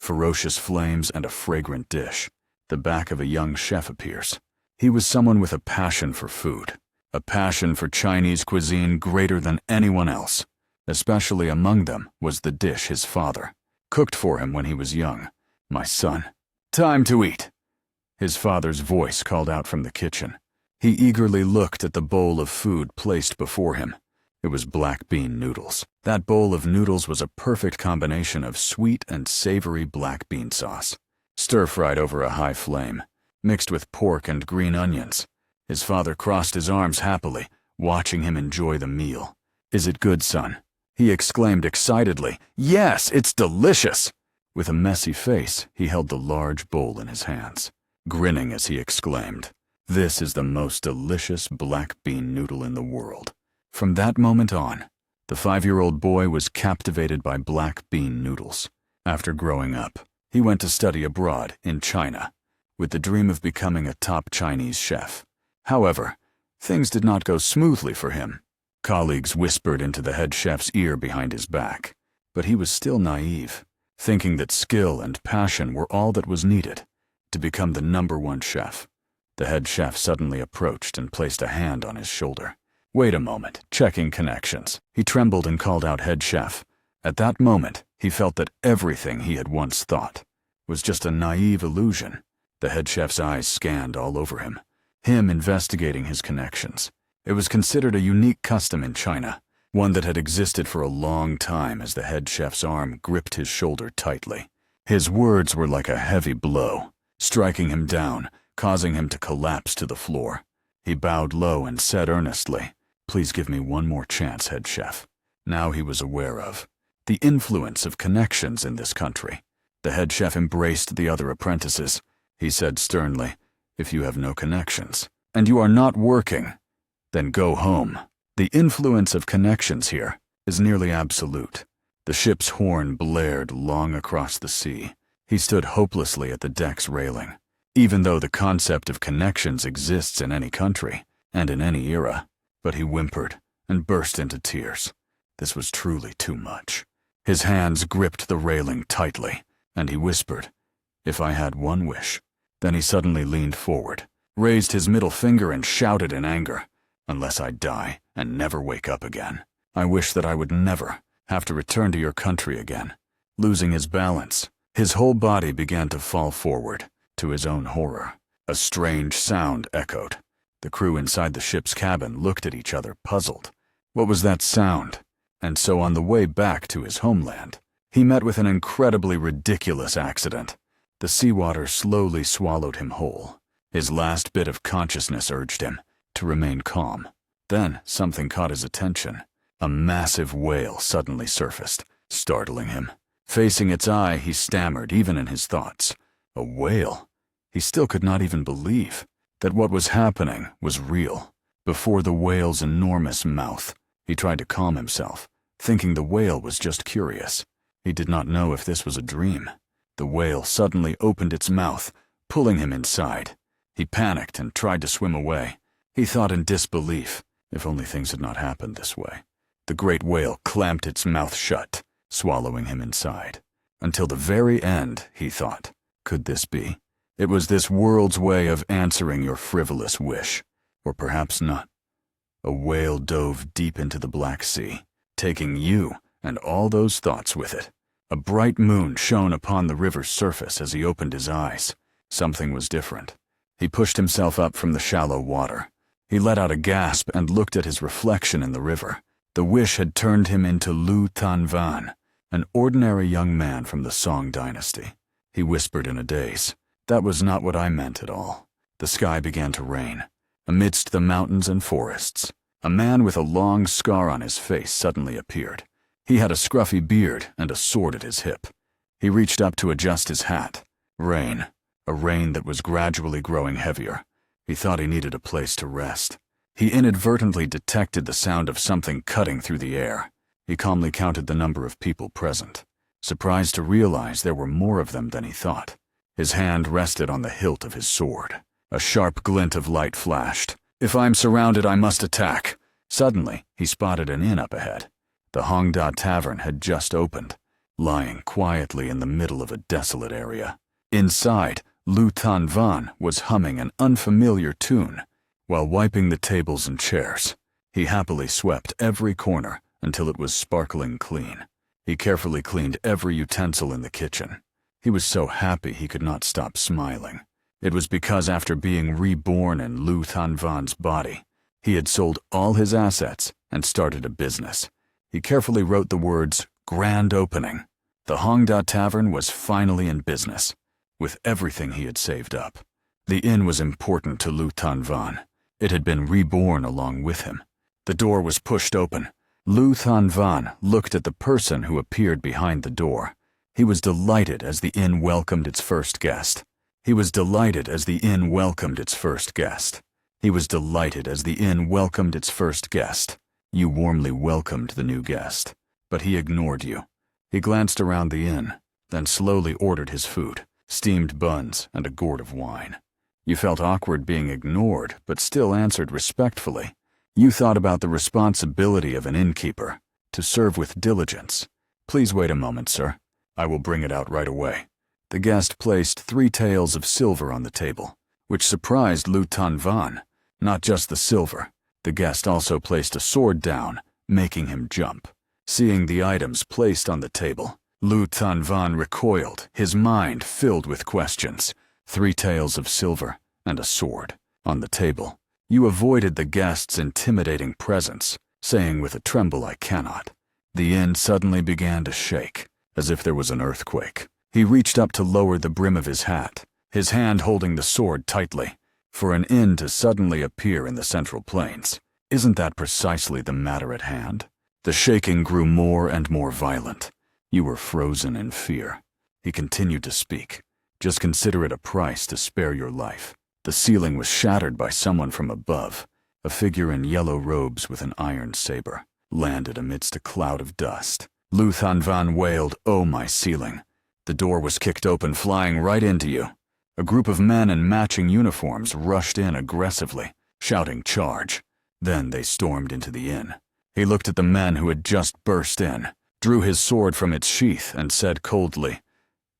ferocious flames, and a fragrant dish. The back of a young chef appears. He was someone with a passion for food, a passion for Chinese cuisine greater than anyone else. Especially among them was the dish his father cooked for him when he was young. "My son, time to eat," his father's voice called out from the kitchen. He eagerly looked at the bowl of food placed before him. It was black bean noodles. That bowl of noodles was a perfect combination of sweet and savory black bean sauce, stir-fried over a high flame, mixed with pork and green onions. His father crossed his arms happily, watching him enjoy the meal. "Is it good, son?" he exclaimed excitedly. "Yes, it's delicious!" With a messy face, he held the large bowl in his hands, grinning as he exclaimed, "This is the most delicious black bean noodle in the world." From that moment on, the 5-year-old boy was captivated by black bean noodles. After growing up, he went to study abroad in China, with the dream of becoming a top Chinese chef. However, things did not go smoothly for him. Colleagues whispered into the head chef's ear behind his back, but he was still naive, thinking that skill and passion were all that was needed to become the #1 chef. The head chef suddenly approached and placed a hand on his shoulder. "Wait a moment, checking connections." He trembled and called out, "Head chef." At that moment, he felt that everything he had once thought was just a naive illusion. The head chef's eyes scanned all over him investigating his connections. It was considered a unique custom in China, one that had existed for a long time as the head chef's arm gripped his shoulder tightly. His words were like a heavy blow, striking him down, causing him to collapse to the floor. He bowed low and said earnestly, "Please give me one more chance, head chef." Now he was aware of the influence of connections in this country. The head chef embraced the other apprentices. He said sternly, "If you have no connections, and you are not working, then go home." The influence of connections here is nearly absolute. The ship's horn blared long across the sea. He stood hopelessly at the deck's railing. Even though the concept of connections exists in any country and in any era, but he whimpered and burst into tears. This was truly too much. His hands gripped the railing tightly, and he whispered, "If I had one wish." Then he suddenly leaned forward, raised his middle finger and shouted in anger, "Unless I die and never wake up again, I wish that I would never have to return to your country again." Losing his balance, his whole body began to fall forward. To his own horror, a strange sound echoed. The crew inside the ship's cabin looked at each other, puzzled. What was that sound? And so on the way back to his homeland, he met with an incredibly ridiculous accident. The seawater slowly swallowed him whole. His last bit of consciousness urged him to remain calm. Then something caught his attention. A massive whale suddenly surfaced, startling him. Facing its eye, he stammered, even in his thoughts. A whale? He still could not even believe that what was happening was real. Before the whale's enormous mouth, he tried to calm himself, thinking the whale was just curious. He did not know if this was a dream. The whale suddenly opened its mouth, pulling him inside. He panicked and tried to swim away. He thought in disbelief, if only things had not happened this way. The great whale clamped its mouth shut, swallowing him inside. Until the very end, he thought. Could this be? It was this world's way of answering your frivolous wish. Or perhaps not. A whale dove deep into the Black Sea, taking you and all those thoughts with it. A bright moon shone upon the river's surface as he opened his eyes. Something was different. He pushed himself up from the shallow water. He let out a gasp and looked at his reflection in the river. The wish had turned him into Lu Tanvan, an ordinary young man from the Song dynasty. He whispered in a daze, "That was not what I meant at all." The sky began to rain. Amidst the mountains and forests, a man with a long scar on his face suddenly appeared. He had a scruffy beard and a sword at his hip. He reached up to adjust his hat. Rain, a rain that was gradually growing heavier. He thought he needed a place to rest. He inadvertently detected the sound of something cutting through the air. He calmly counted the number of people present, surprised to realize there were more of them than he thought. His hand rested on the hilt of his sword. A sharp glint of light flashed. "If I'm surrounded, I must attack." Suddenly, he spotted an inn up ahead. The Hongda Tavern had just opened. lying quietly in the middle of a desolate area. Inside, Lu Tanvan was humming an unfamiliar tune. While wiping the tables and chairs, he happily swept every corner until it was sparkling clean. He carefully cleaned every utensil in the kitchen. He was so happy he could not stop smiling. It was because after being reborn in Lu Tanvan's body, he had sold all his assets and started a business. He carefully wrote the words, "Grand Opening." The Hongda Tavern was finally in business, with everything he had saved up. The inn was important to Lu Tanvan. It had been reborn along with him. The door was pushed open. Lu Tanvan looked at the person who appeared behind the door. He was delighted as the inn welcomed its first guest. He was delighted as the inn welcomed its first guest. He was delighted as the inn welcomed its first guest. You warmly welcomed the new guest, but he ignored you. He glanced around the inn, then slowly ordered his food, steamed buns and a gourd of wine. You felt awkward being ignored, but still answered respectfully. You thought about the responsibility of an innkeeper, to serve with diligence. "Please wait a moment, sir. I will bring it out right away." The guest placed 3 taels of silver on the table, which surprised Lu Tanvan. Not just the silver, the guest also placed a sword down, making him jump. Seeing the items placed on the table, Lu Tanvan recoiled, his mind filled with questions. 3 taels of silver and a sword on the table. You avoided the guest's intimidating presence, saying with a tremble, "I cannot." The inn suddenly began to shake, as if there was an earthquake. He reached up to lower the brim of his hat, his hand holding the sword tightly. For an inn to suddenly appear in the Central Plains, isn't that precisely the matter at hand? The shaking grew more and more violent. You were frozen in fear. He continued to speak. "Just consider it a price to spare your life." The ceiling was shattered by someone from above. A figure in yellow robes with an iron saber landed amidst a cloud of dust. Lu Tanvan wailed, "Oh, my ceiling." The door was kicked open, flying right into you. A group of men in matching uniforms rushed in aggressively, shouting, "Charge." Then they stormed into the inn. He looked at the men who had just burst in, drew his sword from its sheath, and said coldly,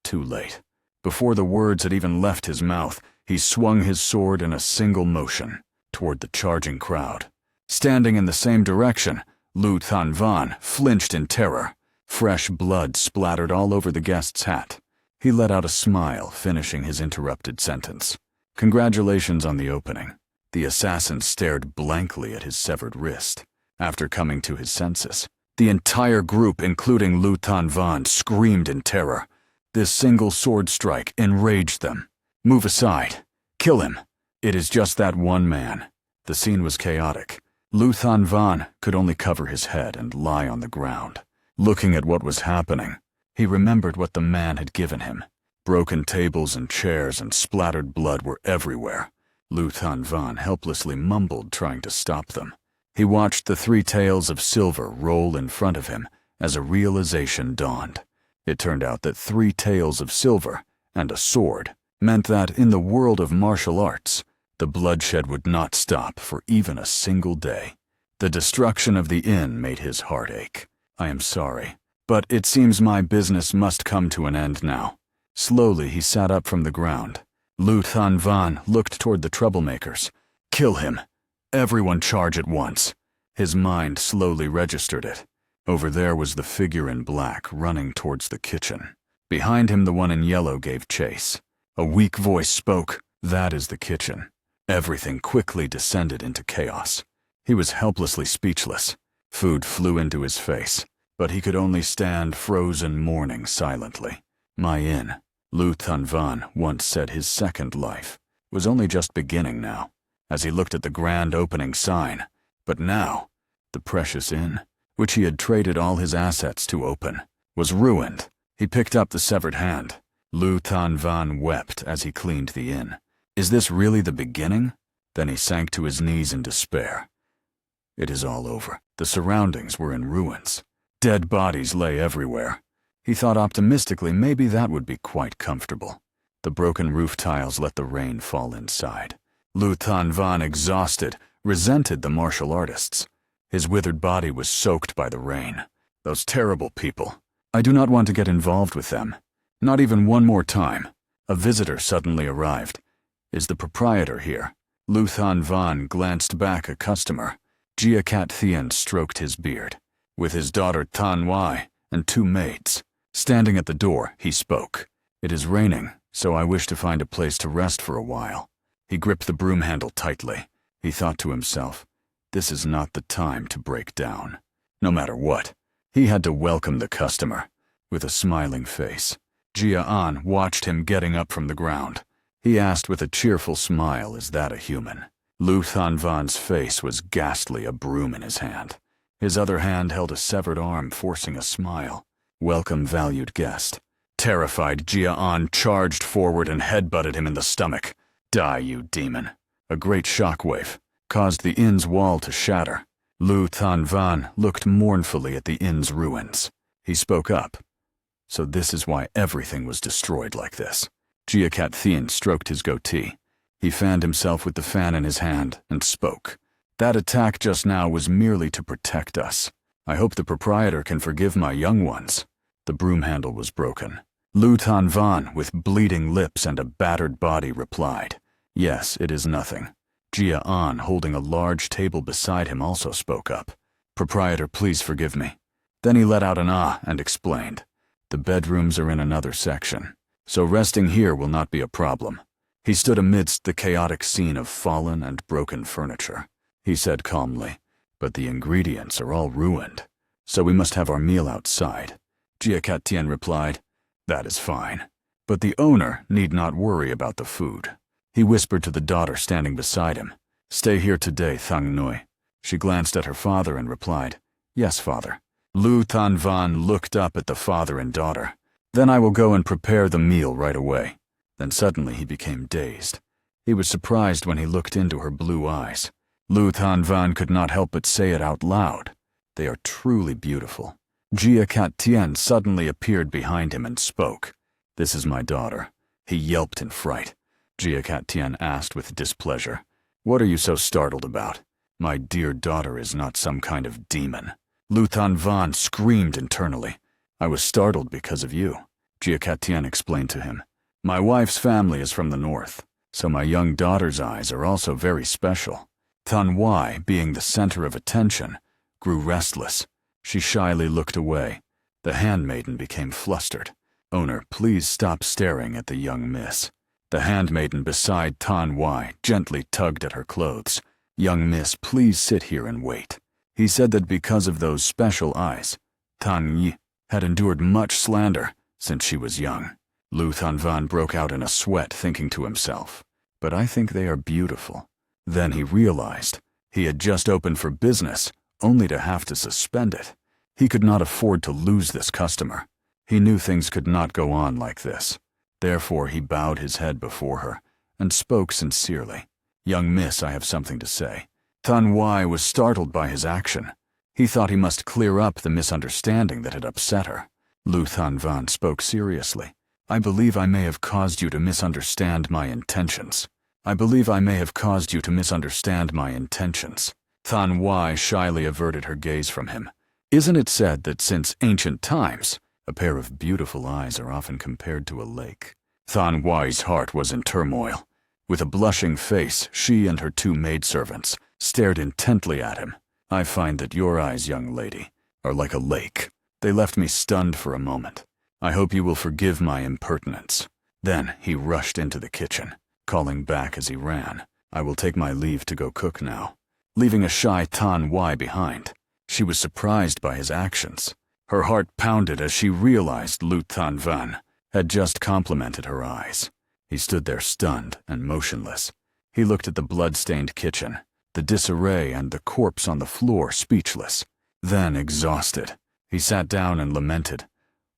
"Too late." Before the words had even left his mouth, he swung his sword in a single motion toward the charging crowd. Standing in the same direction, Lu Tanvan flinched in terror. Fresh blood splattered all over the guest's hat. He let out a smile, finishing his interrupted sentence. "Congratulations on the opening." The assassin stared blankly at his severed wrist. After coming to his senses, the entire group, including Lu Tanvan, screamed in terror. This single sword strike enraged them. "Move aside. Kill him. It is just that one man." The scene was chaotic. Lu Tanvan could only cover his head and lie on the ground. Looking at what was happening, he remembered what the man had given him. Broken tables and chairs and splattered blood were everywhere. Lu Tanvan helplessly mumbled, trying to stop them. He watched the 3 taels of silver roll in front of him as a realization dawned. It turned out that 3 taels of silver and a sword meant that in the world of martial arts, the bloodshed would not stop for even a single day. The destruction of the inn made his heart ache. "I am sorry, but it seems my business must come to an end now." Slowly he sat up from the ground. Lu Tanvan looked toward the troublemakers. "Kill him. Everyone charge at once." His mind slowly registered it. Over there was the figure in black running towards the kitchen. Behind him the one in yellow gave chase. A weak voice spoke, "That is the kitchen." Everything quickly descended into chaos. He was helplessly speechless. Food flew into his face, but he could only stand frozen mourning silently. "My inn," Lu Tanvan once said his second life, was only just beginning now, as he looked at the grand opening sign. But now, the precious inn, which he had traded all his assets to open, was ruined. He picked up the severed hand. Lu Tanvan wept as he cleaned the inn. Is this really the beginning? Then he sank to his knees in despair. It is all over. The surroundings were in ruins. Dead bodies lay everywhere. He thought optimistically maybe that would be quite comfortable. The broken roof tiles let the rain fall inside. Lu Tanvan, exhausted, resented the martial artists. His withered body was soaked by the rain. Those terrible people. I do not want to get involved with them. Not even one more time. A visitor suddenly arrived. Is the proprietor here? Lu Than Van glanced back a customer. Jia Cat Thien stroked his beard. With his daughter Tan Wai and 2 maids. Standing at the door, he spoke. It is raining, so I wish to find a place to rest for a while. He gripped the broom handle tightly. He thought to himself, this is not the time to break down. No matter what, he had to welcome the customer. With a smiling face, Jia An watched him getting up from the ground. He asked with a cheerful smile, is that a human? Lu Than Van's face was ghastly, a broom in his hand. His other hand held a severed arm, forcing a smile. Welcome, valued guest. Terrified, Jia An charged forward and headbutted him in the stomach. Die, you demon. A great shockwave caused the inn's wall to shatter. Lu Than Van looked mournfully at the inn's ruins. He spoke up. So this is why everything was destroyed like this. Jia Cat Thien stroked his goatee. He fanned himself with the fan in his hand and spoke. That attack just now was merely to protect us. I hope the proprietor can forgive my young ones. The broom handle was broken. Lu Than Van, with bleeding lips and a battered body, replied, yes, it is nothing. Jia An, holding a large table beside him, also spoke up. Proprietor, please forgive me. Then he let out an ah and explained. The bedrooms are in another section, so resting here will not be a problem. He stood amidst the chaotic scene of fallen and broken furniture. He said calmly, but the ingredients are all ruined, so we must have our meal outside. Jia Cat Thien replied, that is fine, but the owner need not worry about the food. He whispered to the daughter standing beside him, stay here today, Thang Nui. She glanced at her father and replied, yes, father. Lu Than Van looked up at the father and daughter. Then I will go and prepare the meal right away. Then suddenly he became dazed. He was surprised when he looked into her blue eyes. Lu Than Van could not help but say it out loud. They are truly beautiful. Jia Cat Thien suddenly appeared behind him and spoke. This is my daughter. He yelped in fright. Jia Cat Thien asked with displeasure, what are you so startled about? My dear daughter is not some kind of demon. Lu Than Van screamed internally. I was startled because of you. Jia Cat Thien explained to him. My wife's family is from the north, so my young daughter's eyes are also very special. Tan Wai, being the center of attention, grew restless. She shyly looked away. The handmaiden became flustered. Owner, please stop staring at the young miss. The handmaiden beside Tan Wai gently tugged at her clothes. Young miss, please sit here and wait. He said that because of those special eyes, Tan Yi had endured much slander since she was young. Lu Than Van broke out in a sweat, thinking to himself, but I think they are beautiful. Then he realized he had just opened for business, only to have to suspend it. He could not afford to lose this customer. He knew things could not go on like this. Therefore he bowed his head before her and spoke sincerely. Young miss, I have something to say. Tan Wai was startled by his action. He thought he must clear up the misunderstanding that had upset her. Lu Than Van spoke seriously. I believe I may have caused you to misunderstand my intentions. I believe I may have caused you to misunderstand my intentions. Tan Wai shyly averted her gaze from him. Isn't it said that since ancient times, a pair of beautiful eyes are often compared to a lake? Tan Wai's heart was in turmoil. With a blushing face, she and her 2 maidservants stared intently at him. I find that your eyes, young lady, are like a lake. They left me stunned for a moment. I hope you will forgive my impertinence. Then he rushed into the kitchen, calling back as he ran, I will take my leave to go cook now, leaving a shy Tan Wai behind. She was surprised by his actions. Her heart pounded as she realized Lu Than Van had just complimented her eyes. He stood there stunned and motionless. He looked at the blood-stained kitchen, the disarray and the corpse on the floor, speechless. Then, exhausted, he sat down and lamented,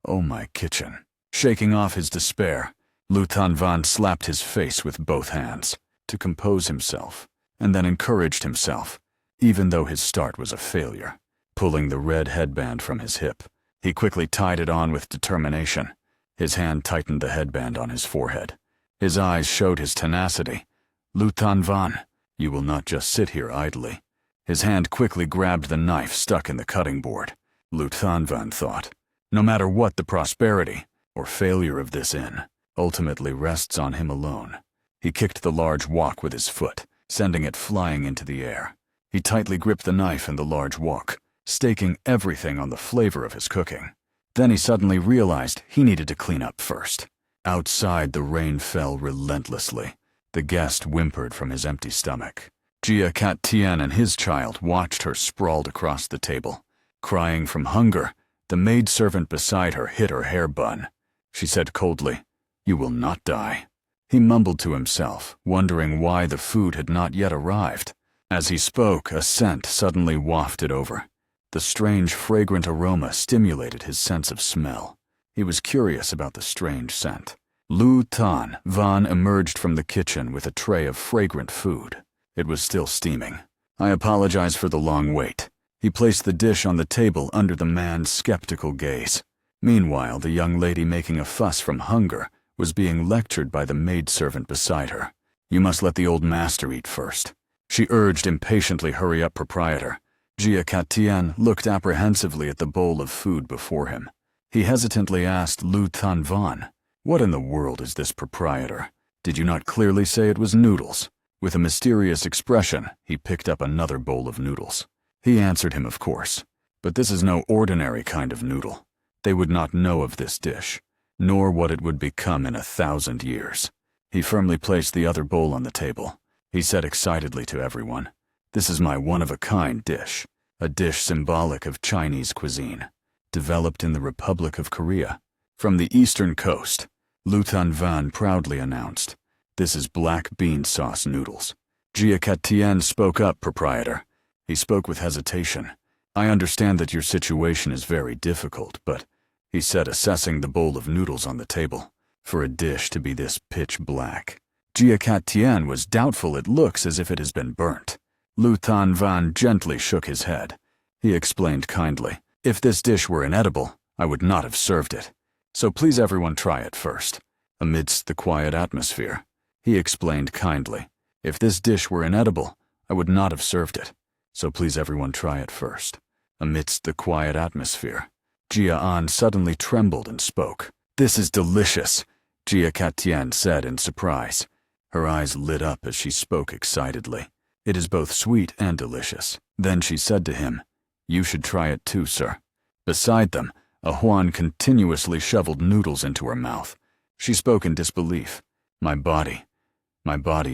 oh my kitchen. Shaking off his despair, Lu Than Van slapped his face with both hands to compose himself, and then encouraged himself, even though his start was a failure. Pulling the red headband from his hip, he quickly tied it on with determination. His hand tightened the headband on his forehead. His eyes showed his tenacity. Lu Than Van, you will not just sit here idly. His hand quickly grabbed the knife stuck in the cutting board. Lu Than Van thought, No matter what the prosperity or failure of this inn ultimately rests on him alone. He kicked the large wok with his foot, sending it flying into the air. He tightly gripped the knife and the large wok, staking everything on the flavor of his cooking. Then he suddenly realized he needed to clean up first. Outside, the rain fell relentlessly. The guest whimpered from his empty stomach. Jia Cat Tian and his child watched her sprawled across the table. Crying from hunger, the maidservant beside her hit her hair bun. She said coldly, "You will not die." He mumbled to himself, wondering why the food had not yet arrived. As he spoke, a scent suddenly wafted over. The strange, fragrant aroma stimulated his sense of smell. He was curious about the strange scent. Lu Tan Van emerged from the kitchen with a tray of fragrant food. It was still steaming. "I apologize for the long wait." He placed the dish on the table under the man's skeptical gaze. Meanwhile, the young lady making a fuss from hunger was being lectured by the maidservant beside her. "You must let the old master eat first." She urged impatiently. "Hurry up, proprietor." Jia Katian looked apprehensively at the bowl of food before him. He hesitantly asked Lu Tanvan, "What in the world is this, proprietor? Did you not clearly say it was noodles?" With a mysterious expression, he picked up another bowl of noodles. He answered him, "Of course, but this is no ordinary kind of noodle. They would not know of this dish, nor what it would become in 1,000 years." He firmly placed the other bowl on the table. He said excitedly to everyone, "This is my one-of-a-kind dish, a dish symbolic of Chinese cuisine, developed in the Republic of Korea. From the eastern coast," Lu Tanvan proudly announced, "this is black bean sauce noodles." Jia Katien spoke up, proprietor. He spoke with hesitation. "I understand that your situation is very difficult, but," he said, assessing the bowl of noodles on the table, "for a dish to be this pitch black." Jia Katien was doubtful. "It looks as if it has been burnt." Lu Tanvan gently shook his head. He explained kindly, "If this dish were inedible, I would not have served it. So please everyone try it first." Amidst the quiet atmosphere, he explained kindly, "If this dish were inedible, I would not have served it. So please everyone try it first." Amidst the quiet atmosphere, Jia An suddenly trembled and spoke. "This is delicious," Jia Katien said in surprise. Her eyes lit up as she spoke excitedly. "It is both sweet and delicious." Then she said to him, "You should try it too, sir." Beside them, a Huan continuously shoveled noodles into her mouth. She spoke in disbelief. My body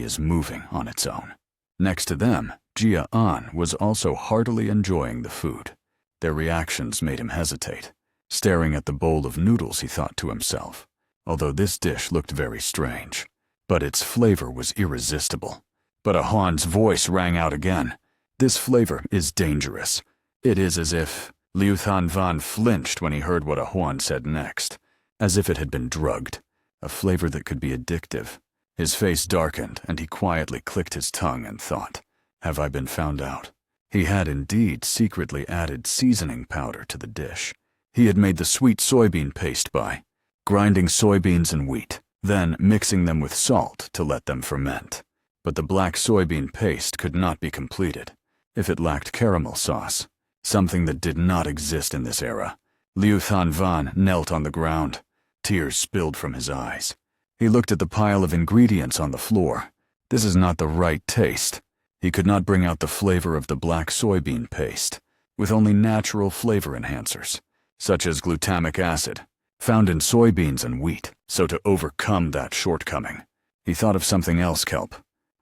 is moving on its own." Next to them, Jia An was also heartily enjoying the food. Their reactions made him hesitate. Staring at the bowl of noodles, he thought to himself, although this dish looked very strange, but its flavor was irresistible. But a Huan's voice rang out again. "This flavor is dangerous." It is as if Liu Thanvan flinched when he heard what a Huan said next, as if it had been drugged, a flavor that could be addictive. His face darkened, and he quietly clicked his tongue and thought, "Have I been found out?" He had indeed secretly added seasoning powder to the dish. He had made the sweet soybean paste by grinding soybeans and wheat, then mixing them with salt to let them ferment. But the black soybean paste could not be completed if it lacked caramel sauce, something that did not exist in this era. Liu Thanvan knelt on the ground. Tears spilled from his eyes. He looked at the pile of ingredients on the floor. This is not the right taste. He could not bring out the flavor of the black soybean paste, with only natural flavor enhancers, such as glutamic acid, found in soybeans and wheat. So to overcome that shortcoming, he thought of something else, kelp,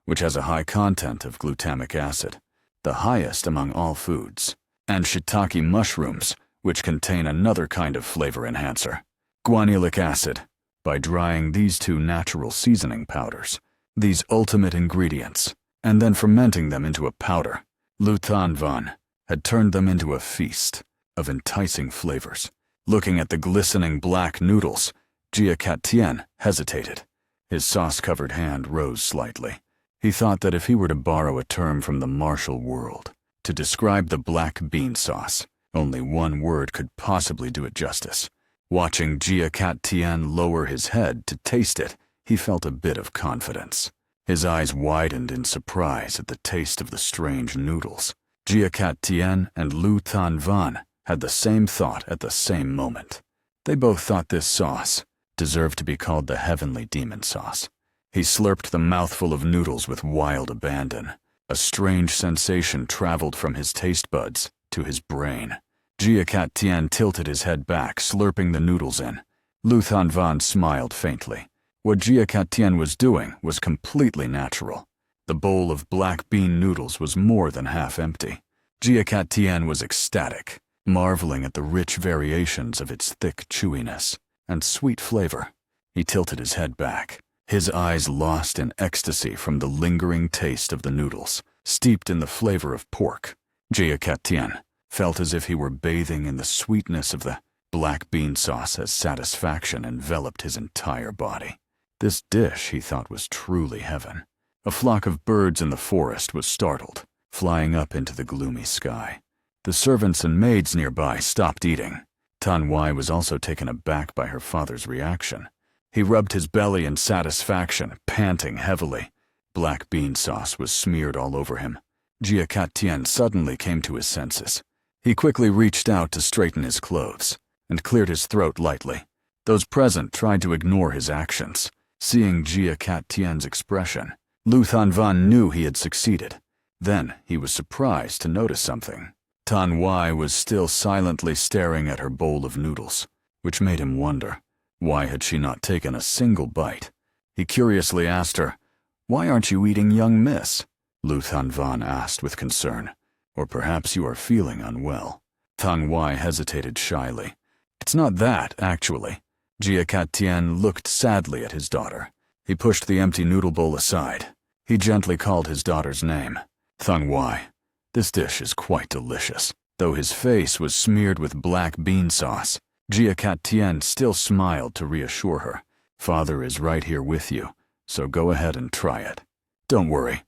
which has a high content of glutamic acid, the highest among all foods, and shiitake mushrooms, which contain another kind of flavor enhancer, guanylic acid. By drying these two natural seasoning powders, these ultimate ingredients, and then fermenting them into a powder, Lu Tanvan had turned them into a feast of enticing flavors. Looking at the glistening black noodles, Jia Katien hesitated. His sauce-covered hand rose slightly. He thought that if he were to borrow a term from the martial world to describe the black bean sauce, only one word could possibly do it justice. Watching Jia Katien lower his head to taste it, he felt a bit of confidence. His eyes widened in surprise at the taste of the strange noodles. Jia Katien and Lu Tanvan had the same thought at the same moment. They both thought this sauce deserved to be called the heavenly demon sauce. He slurped the mouthful of noodles with wild abandon. A strange sensation traveled from his taste buds to his brain. Jia Cat Tian tilted his head back, slurping the noodles in. Lu Thanvan smiled faintly. What Jia Cat Tian was doing was completely natural. The bowl of black bean noodles was more than half empty. Jia Cat Tian was ecstatic, marveling at the rich variations of its thick chewiness and sweet flavor. He tilted his head back, his eyes lost in ecstasy from the lingering taste of the noodles, steeped in the flavor of pork. Jia Cat Tian felt as if he were bathing in the sweetness of the black bean sauce as satisfaction enveloped his entire body. This dish, he thought, was truly heaven. A flock of birds in the forest was startled, flying up into the gloomy sky. The servants and maids nearby stopped eating. Tan Wai was also taken aback by her father's reaction. He rubbed his belly in satisfaction, panting heavily. Black bean sauce was smeared all over him. Jia Cat Tian suddenly came to his senses. He quickly reached out to straighten his clothes and cleared his throat lightly. Those present tried to ignore his actions. Seeing Jia Cat Tian's expression, Lu Thanvan knew he had succeeded. Then he was surprised to notice something. Tan Wai was still silently staring at her bowl of noodles, which made him wonder, why had she not taken a single bite? He curiously asked her, "Why aren't you eating, young miss?" Lu Thanvan asked with concern. "Or perhaps you are feeling unwell." Tan Wai hesitated shyly. "It's not that, actually." Jia Cat Tian looked sadly at his daughter. He pushed the empty noodle bowl aside. He gently called his daughter's name. "Tan Wai, this dish is quite delicious." Though his face was smeared with black bean sauce, Jia Cat Tian still smiled to reassure her. "Father is right here with you, so go ahead and try it. Don't worry."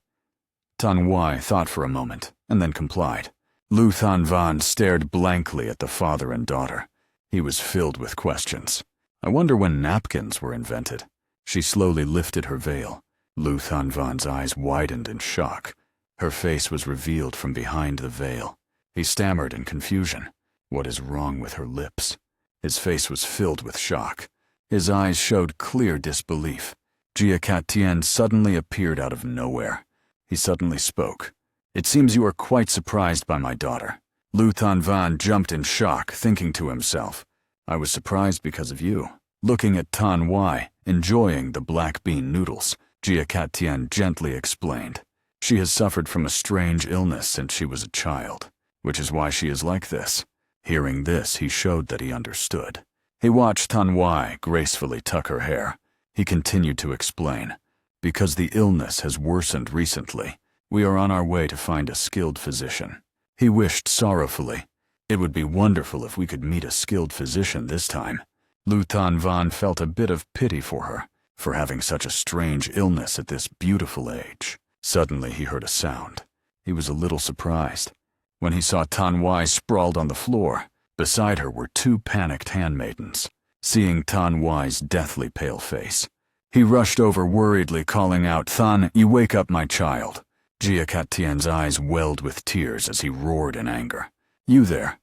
Tan Wai thought for a moment, and then complied. Lu Thanvan stared blankly at the father and daughter. He was filled with questions. "I wonder when napkins were invented." She slowly lifted her veil. Lu Thanvan's eyes widened in shock. Her face was revealed from behind the veil. He stammered in confusion. What is wrong with her lips? His face was filled with shock. His eyes showed clear disbelief. Jia Cat Tian suddenly appeared out of nowhere. He suddenly spoke. "It seems you are quite surprised by my daughter." Lu Thanvan jumped in shock, thinking to himself, "I was surprised because of you." Looking at Tan Wai, enjoying the black bean noodles, Jia Cat Tian gently explained. "She has suffered from a strange illness since she was a child, which is why she is like this." Hearing this, he showed that he understood. He watched Tan Wai gracefully tuck her hair. He continued to explain. "Because the illness has worsened recently, we are on our way to find a skilled physician." He wished sorrowfully, "It would be wonderful if we could meet a skilled physician this time." Lu Thanvan felt a bit of pity for her, for having such a strange illness at this beautiful age. Suddenly he heard a sound. He was a little surprised when he saw Tan Wai sprawled on the floor. Beside her were two panicked handmaidens. Seeing Tan Wai's deathly pale face, he rushed over worriedly, calling out, "Than, you wake up my child." Jia Cat Tian's eyes welled with tears as he roared in anger. "You there?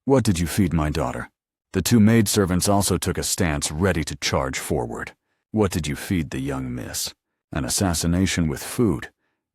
What did you feed my daughter?" The two maidservants also took a stance, ready to charge forward. "What did you feed the young miss? An assassination with food.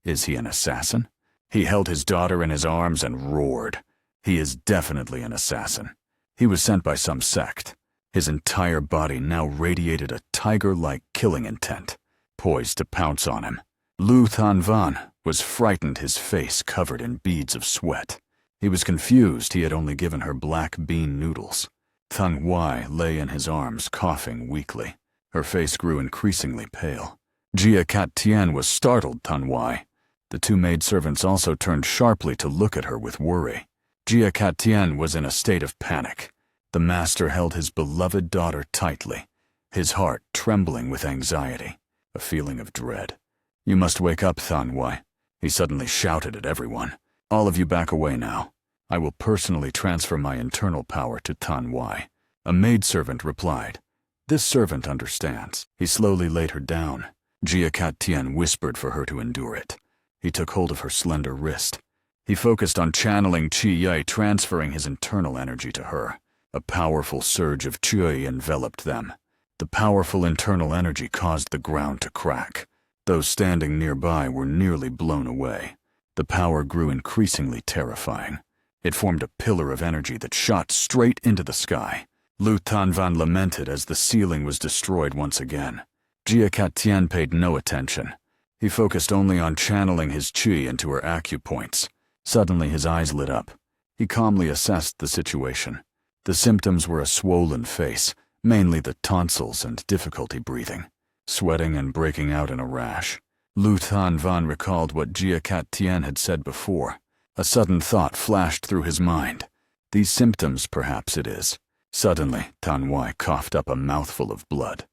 Is he an assassin?" He held his daughter in his arms and roared. "He is definitely an assassin. He was sent by some sect." His entire body now radiated a tiger-like killing intent, poised to pounce on him. Lu Thanvan was frightened, his face covered in beads of sweat. He was confused. He had only given her black bean noodles. Tan Wai lay in his arms, coughing weakly. Her face grew increasingly pale. Jia Cat Tian was startled. Tan Wai. The two maidservants also turned sharply to look at her with worry. Jia Cat Tian was in a state of panic. The master held his beloved daughter tightly, his heart trembling with anxiety, a feeling of dread. "You must wake up, Tan Wai," he suddenly shouted at everyone. "All of you back away now. I will personally transfer my internal power to Tan Wai." A maidservant replied. "This servant understands." He slowly laid her down. Jia Cat Tian whispered for her to endure it. He took hold of her slender wrist. He focused on channeling qi, transferring his internal energy to her. A powerful surge of qi enveloped them. The powerful internal energy caused the ground to crack. Those standing nearby were nearly blown away. The power grew increasingly terrifying. It formed a pillar of energy that shot straight into the sky. Lu Tanvan lamented as the ceiling was destroyed once again. Jia Tian paid no attention. He focused only on channeling his qi into her acupoints. Suddenly his eyes lit up. He calmly assessed the situation. The symptoms were a swollen face, mainly the tonsils and difficulty breathing, sweating and breaking out in a rash. Lu Tanvan recalled what Jia Tian had said before. A sudden thought flashed through his mind. These symptoms, perhaps it is. Suddenly, Tan Wai coughed up a mouthful of blood.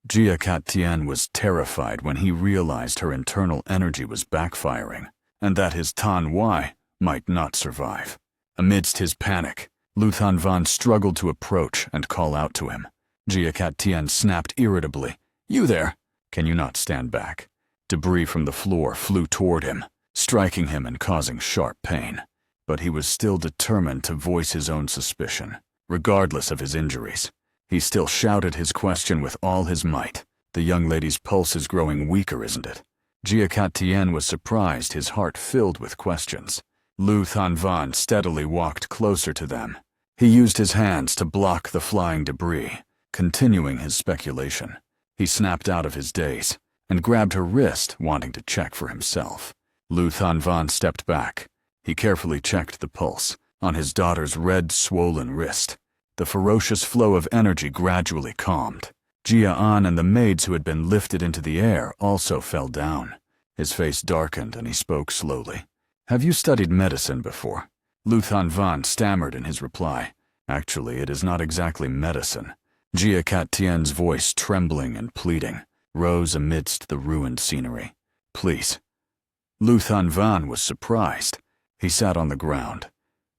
Jia Tian was terrified when he realized her internal energy was backfiring, and that his Tan Wai might not survive. Amidst his panic, Lu Tanvan struggled to approach and call out to him. Jia Tian snapped irritably, "You there! Can you not stand back?" Debris from the floor flew toward him, striking him and causing sharp pain. But he was still determined to voice his own suspicion, regardless of his injuries. He still shouted his question with all his might. "The young lady's pulse is growing weaker, isn't it?" Jia Tian was surprised, his heart filled with questions. Lu Tanvan steadily walked closer to them. He used his hands to block the flying debris, continuing his speculation. He snapped out of his daze and grabbed her wrist, wanting to check for himself. Lu Tanvan stepped back. He carefully checked the pulse on his daughter's red, swollen wrist. The ferocious flow of energy gradually calmed. Jia An and the maids who had been lifted into the air also fell down. His face darkened and he spoke slowly. "Have you studied medicine before?" Lu Tanvan stammered in his reply. "Actually, it is not exactly medicine." Jia Tian's voice, trembling and pleading, rose amidst the ruined scenery. "Please." Lu Tanvan was surprised. He sat on the ground,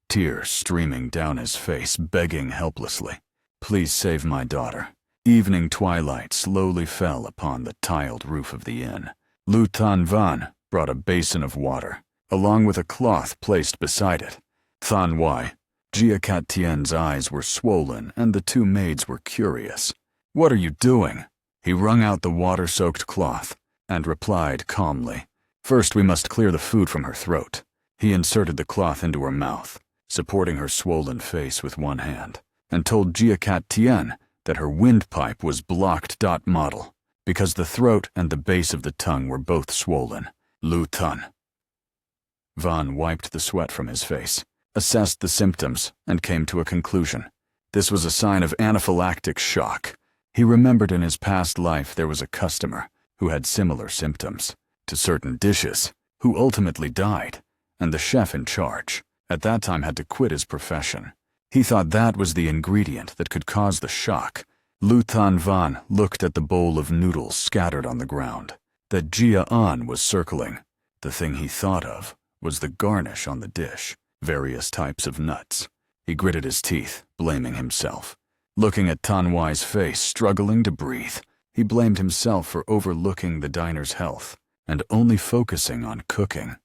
tears streaming down his face, begging helplessly, "Please save my daughter." Evening twilight slowly fell upon the tiled roof of the inn. Lu Tanvan brought a basin of water, along with a cloth placed beside it. Tan Wai, Jia Tian's eyes were swollen and the two maids were curious. "What are you doing?" He wrung out the water-soaked cloth and replied calmly, "First we must clear the food from her throat." He inserted the cloth into her mouth, supporting her swollen face with one hand, and told Jia Tian that her windpipe was blocked. Model, because the throat and the base of the tongue were both swollen. Lu Tan Van wiped the sweat from his face, assessed the symptoms, and came to a conclusion. This was a sign of anaphylactic shock. He remembered in his past life there was a customer who had similar symptoms to certain dishes, who ultimately died, and the chef in charge at that time had to quit his profession. He thought that was the ingredient that could cause the shock. Lu Tanvan looked at the bowl of noodles scattered on the ground that Jia An was circling. The thing he thought of was the garnish on the dish, various types of nuts. He gritted his teeth, blaming himself. Looking at Tan Wai's face, struggling to breathe, he blamed himself for overlooking the diner's health and only focusing on cooking,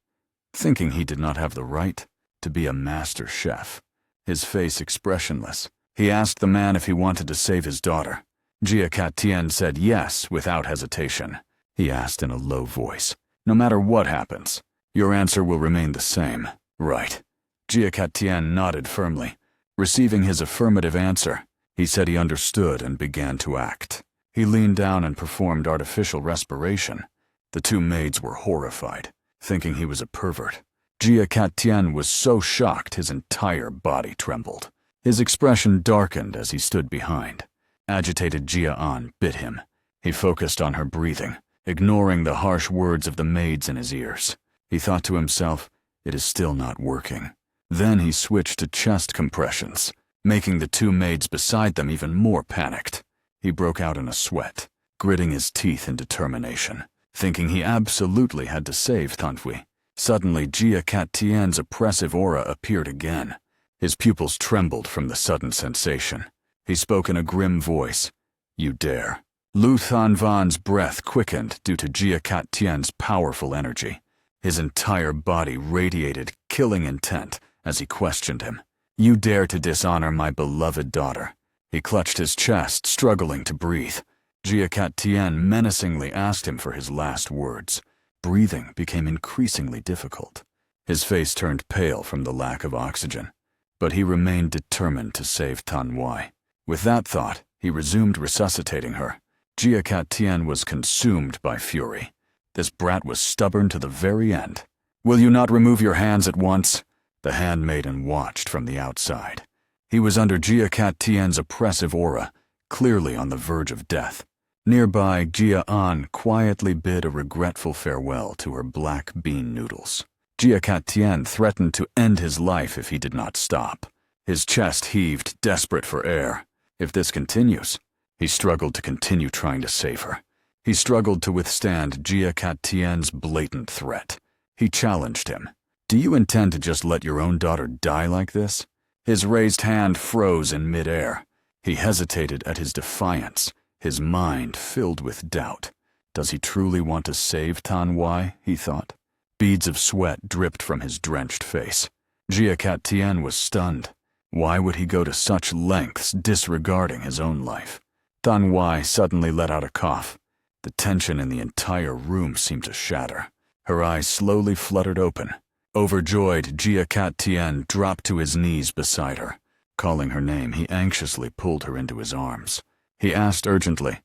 thinking he did not have the right to be a master chef. His face expressionless, he asked the man if he wanted to save his daughter. Jia Tian said yes without hesitation. He asked in a low voice, "No matter what happens, your answer will remain the same, right?" Jia Tian nodded firmly. Receiving his affirmative answer, he said he understood and began to act. He leaned down and performed artificial respiration. The two maids were horrified, thinking he was a pervert. Jia Tian was so shocked his entire body trembled. His expression darkened as he stood behind. Agitated Jia An bit him. He focused on her breathing, ignoring the harsh words of the maids in his ears. He thought to himself, "It is still not working." Then he switched to chest compressions, making the two maids beside them even more panicked. He broke out in a sweat, gritting his teeth in determination, thinking he absolutely had to save Tanfui. Suddenly, Jia Tian's oppressive aura appeared again. His pupils trembled from the sudden sensation. He spoke in a grim voice, "You dare." Lu Tanvan's breath quickened due to Jia Tian's powerful energy. His entire body radiated killing intent as he questioned him. "You dare to dishonor my beloved daughter." He clutched his chest, struggling to breathe. Jia Cat Tian menacingly asked him for his last words. Breathing became increasingly difficult. His face turned pale from the lack of oxygen, but he remained determined to save Tan Wai. With that thought, he resumed resuscitating her. Jia Cat Tian was consumed by fury. This brat was stubborn to the very end. "Will you not remove your hands at once?" The handmaiden watched from the outside. He was under Jia Cat Tian's oppressive aura, clearly on the verge of death. Nearby, Jia An quietly bid a regretful farewell to her black bean noodles. Jia Cat Tian threatened to end his life if he did not stop. His chest heaved, desperate for air. If this continues, he struggled to continue trying to save her. He struggled to withstand Jia Cat Tian's blatant threat. He challenged him. "Do you intend to just let your own daughter die like this?" His raised hand froze in midair. He hesitated at his defiance, his mind filled with doubt. Does he truly want to save Tan Wai, he thought. Beads of sweat dripped from his drenched face. Jia Cat Tian was stunned. Why would he go to such lengths disregarding his own life? Tan Wai suddenly let out a cough. The tension in the entire room seemed to shatter. Her eyes slowly fluttered open. Overjoyed, Jia Cat Tian dropped to his knees beside her. Calling her name, he anxiously pulled her into his arms. He asked urgently,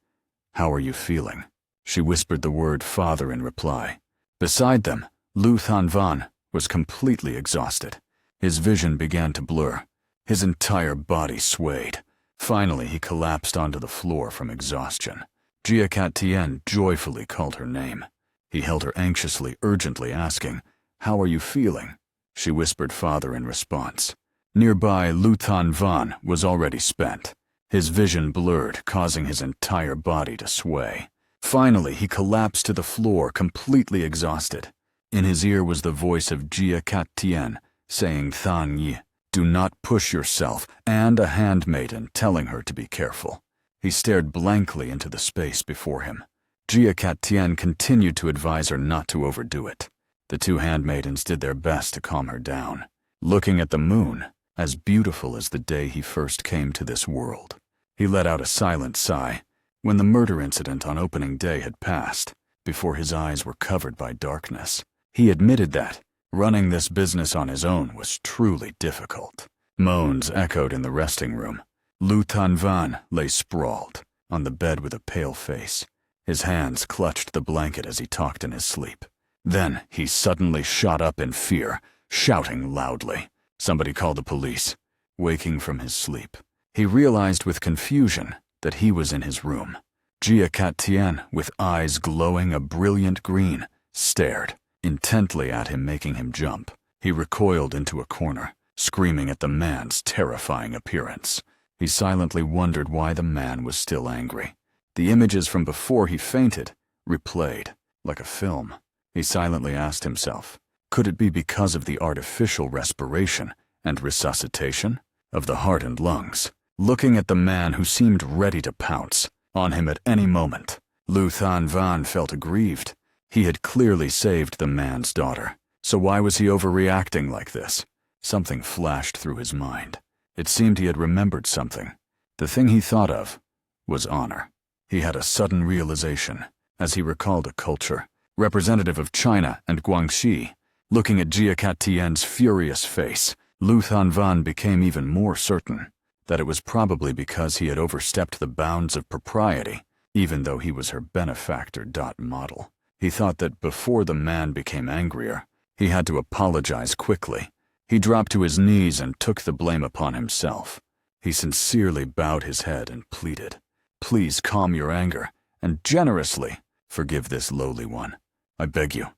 "How are you feeling?" She whispered the word father in reply. Beside them, Lu Thanvan was completely exhausted. His vision began to blur. His entire body swayed. Finally, he collapsed onto the floor from exhaustion. Jia Cat Tian joyfully called her name. He held her anxiously, urgently asking, "How are you feeling?" She whispered father in response. Nearby, Lu Thanvan was already spent. His vision blurred, causing his entire body to sway. Finally, he collapsed to the floor, completely exhausted. In his ear was the voice of Jia Cat Tian, saying Than Yi, "Do not push yourself," and a handmaiden telling her to be careful. He stared blankly into the space before him. Jia Cat Tian continued to advise her not to overdo it. The two handmaidens did their best to calm her down. Looking at the moon, as beautiful as the day he first came to this world, he let out a silent sigh when the murder incident on opening day had passed, before his eyes were covered by darkness. He admitted that running this business on his own was truly difficult. Moans echoed in the resting room. Lu Thanvan lay sprawled on the bed with a pale face. His hands clutched the blanket as he talked in his sleep. Then he suddenly shot up in fear, shouting loudly. Somebody called the police. Waking from his sleep, he realized with confusion that he was in his room. Jia Cat Tian, with eyes glowing a brilliant green, stared intently at him, making him jump. He recoiled into a corner, screaming at the man's terrifying appearance. He silently wondered why the man was still angry. The images from before he fainted replayed, like a film. He silently asked himself, could it be because of the artificial respiration and resuscitation of the heart and lungs? Looking at the man who seemed ready to pounce on him at any moment, Lu Thanvan felt aggrieved. He had clearly saved the man's daughter, so why was he overreacting like this? Something flashed through his mind. It seemed he had remembered something. The thing he thought of was honor. He had a sudden realization as he recalled a culture representative of China and Guangxi. Looking at Jia Cat Tian's furious face, Lu Thanvan became even more certain that it was probably because he had overstepped the bounds of propriety, even though he was her benefactor. Model. He thought that before the man became angrier, he had to apologize quickly. He dropped to his knees and took the blame upon himself. He sincerely bowed his head and pleaded, "Please calm your anger, and generously forgive this lowly one. I beg you."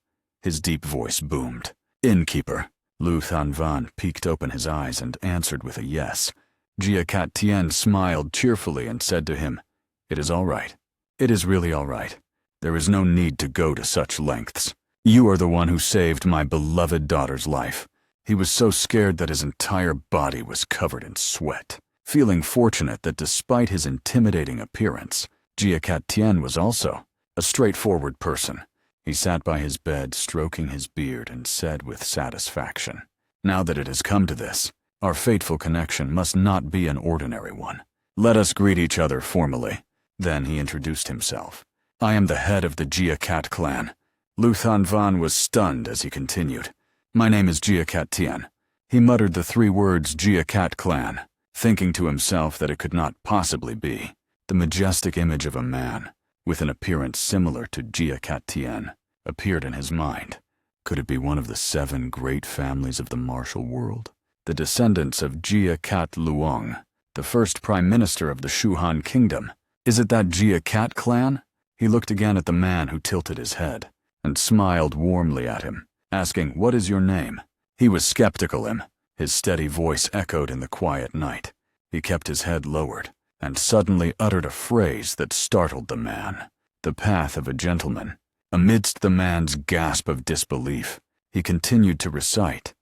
His deep voice boomed. "Innkeeper." Lu Thanvan peeked open his eyes and answered with a yes. Jia Cat Tian smiled cheerfully and said to him, "It is all right. It is really all right. There is no need to go to such lengths. You are the one who saved my beloved daughter's life." He was so scared that his entire body was covered in sweat. Feeling fortunate that despite his intimidating appearance, Jia Cat Tian was also a straightforward person. He sat by his bed, stroking his beard, and said with satisfaction, "Now that it has come to this, our fateful connection must not be an ordinary one. Let us greet each other formally." Then he introduced himself. "I am the head of the Jia Cat clan." Lu Thunvan was stunned as he continued. "My name is Jia Cat Tian." He muttered the 3 words Jia Cat clan, thinking to himself that it could not possibly be. The majestic image of a man, with an appearance similar to Jia Cat Tian, appeared in his mind. Could it be one of the 7 great families of the martial world? The descendants of Jia Cat Luong, the first prime minister of the Shuhan kingdom. Is it that Jia Cat clan? He looked again at the man who tilted his head, and smiled warmly at him, asking, "What is your name?" He was skeptical. His steady voice echoed in the quiet night. He kept his head lowered, and suddenly uttered a phrase that startled the man. "The path of a gentleman." Amidst the man's gasp of disbelief, he continued to recite,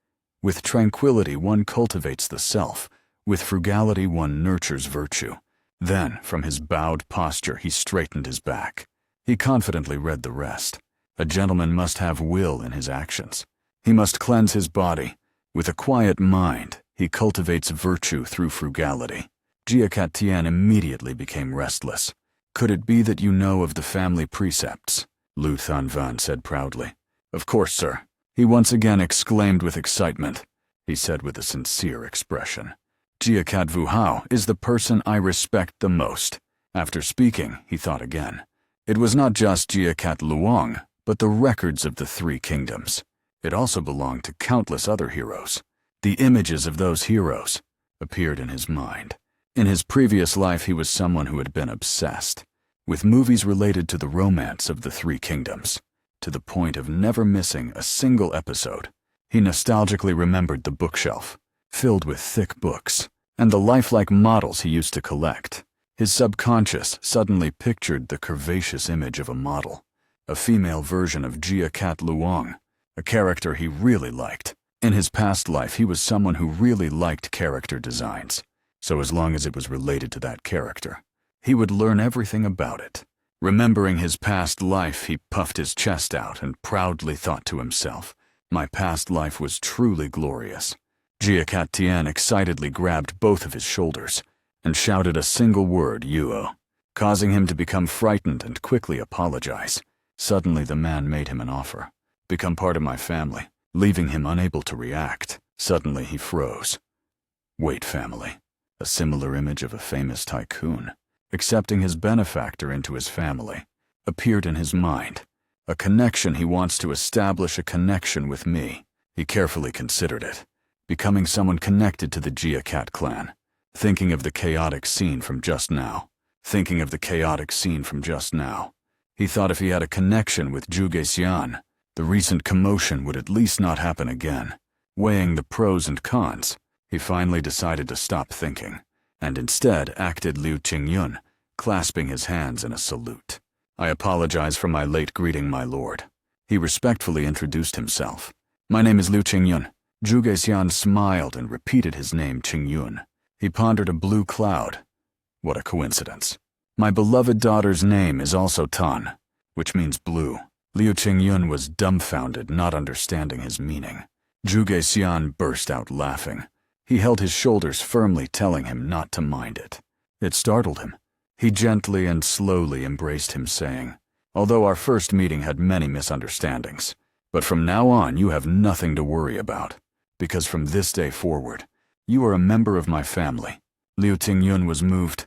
"With tranquility one cultivates the self, with frugality one nurtures virtue." Then, from his bowed posture, he straightened his back. He confidently read the rest. A gentleman must have will in his actions. He must cleanse his body. With a quiet mind, he cultivates virtue through frugality. Jia Cat Tian immediately became restless. "Could it be that you know of the family precepts?" Lu Thunvan said proudly. "Of course, sir." He once again exclaimed with excitement. He said with a sincere expression, "Jia Cat Vu Hao is the person I respect the most." After speaking, he thought again. It was not just Jia Cat Luong, but the records of the 3 kingdoms. It also belonged to countless other heroes. The images of those heroes appeared in his mind. In his previous life, he was someone who had been obsessed with movies related to the romance of the 3 kingdoms, to the point of never missing a single episode. He nostalgically remembered the bookshelf, filled with thick books, and the lifelike models he used to collect. His subconscious suddenly pictured the curvaceous image of a model, a female version of Jia Cat Luong, a character he really liked. In his past life, he was someone who really liked character designs, so as long as it was related to that character, he would learn everything about it. Remembering his past life, he puffed his chest out and proudly thought to himself, "My past life was truly glorious." Jia Cat Tian excitedly grabbed both of his shoulders and shouted a single word, "Yuo," causing him to become frightened and quickly apologize. Suddenly the man made him an offer. "Become part of my family," leaving him unable to react. Suddenly he froze. Wait, family. A similar image of a famous tycoon, accepting his benefactor into his family, appeared in his mind. A connection he wants to establish, a connection with me. He carefully considered it, becoming someone connected to the Jia Cat clan, thinking of the chaotic scene from just now. He thought if he had a connection with Zhuge Xian, the recent commotion would at least not happen again. Weighing the pros and cons, he finally decided to stop thinking, and instead acted Liu Qingyun, clasping his hands in a salute. "I apologize for my late greeting, my lord." He respectfully introduced himself. "My name is Liu Qingyun." Zhuge Xian smiled and repeated his name, Qingyun. He pondered a blue cloud. What a coincidence. "My beloved daughter's name is also Tan, which means blue." Liu Qingyun was dumbfounded, not understanding his meaning. Zhuge Xian burst out laughing. He held his shoulders firmly, telling him not to mind it. It startled him. He gently and slowly embraced him, saying, "Although our first meeting had many misunderstandings, but from now on you have nothing to worry about, because from this day forward, you are a member of my family." Liu Qingyun was moved,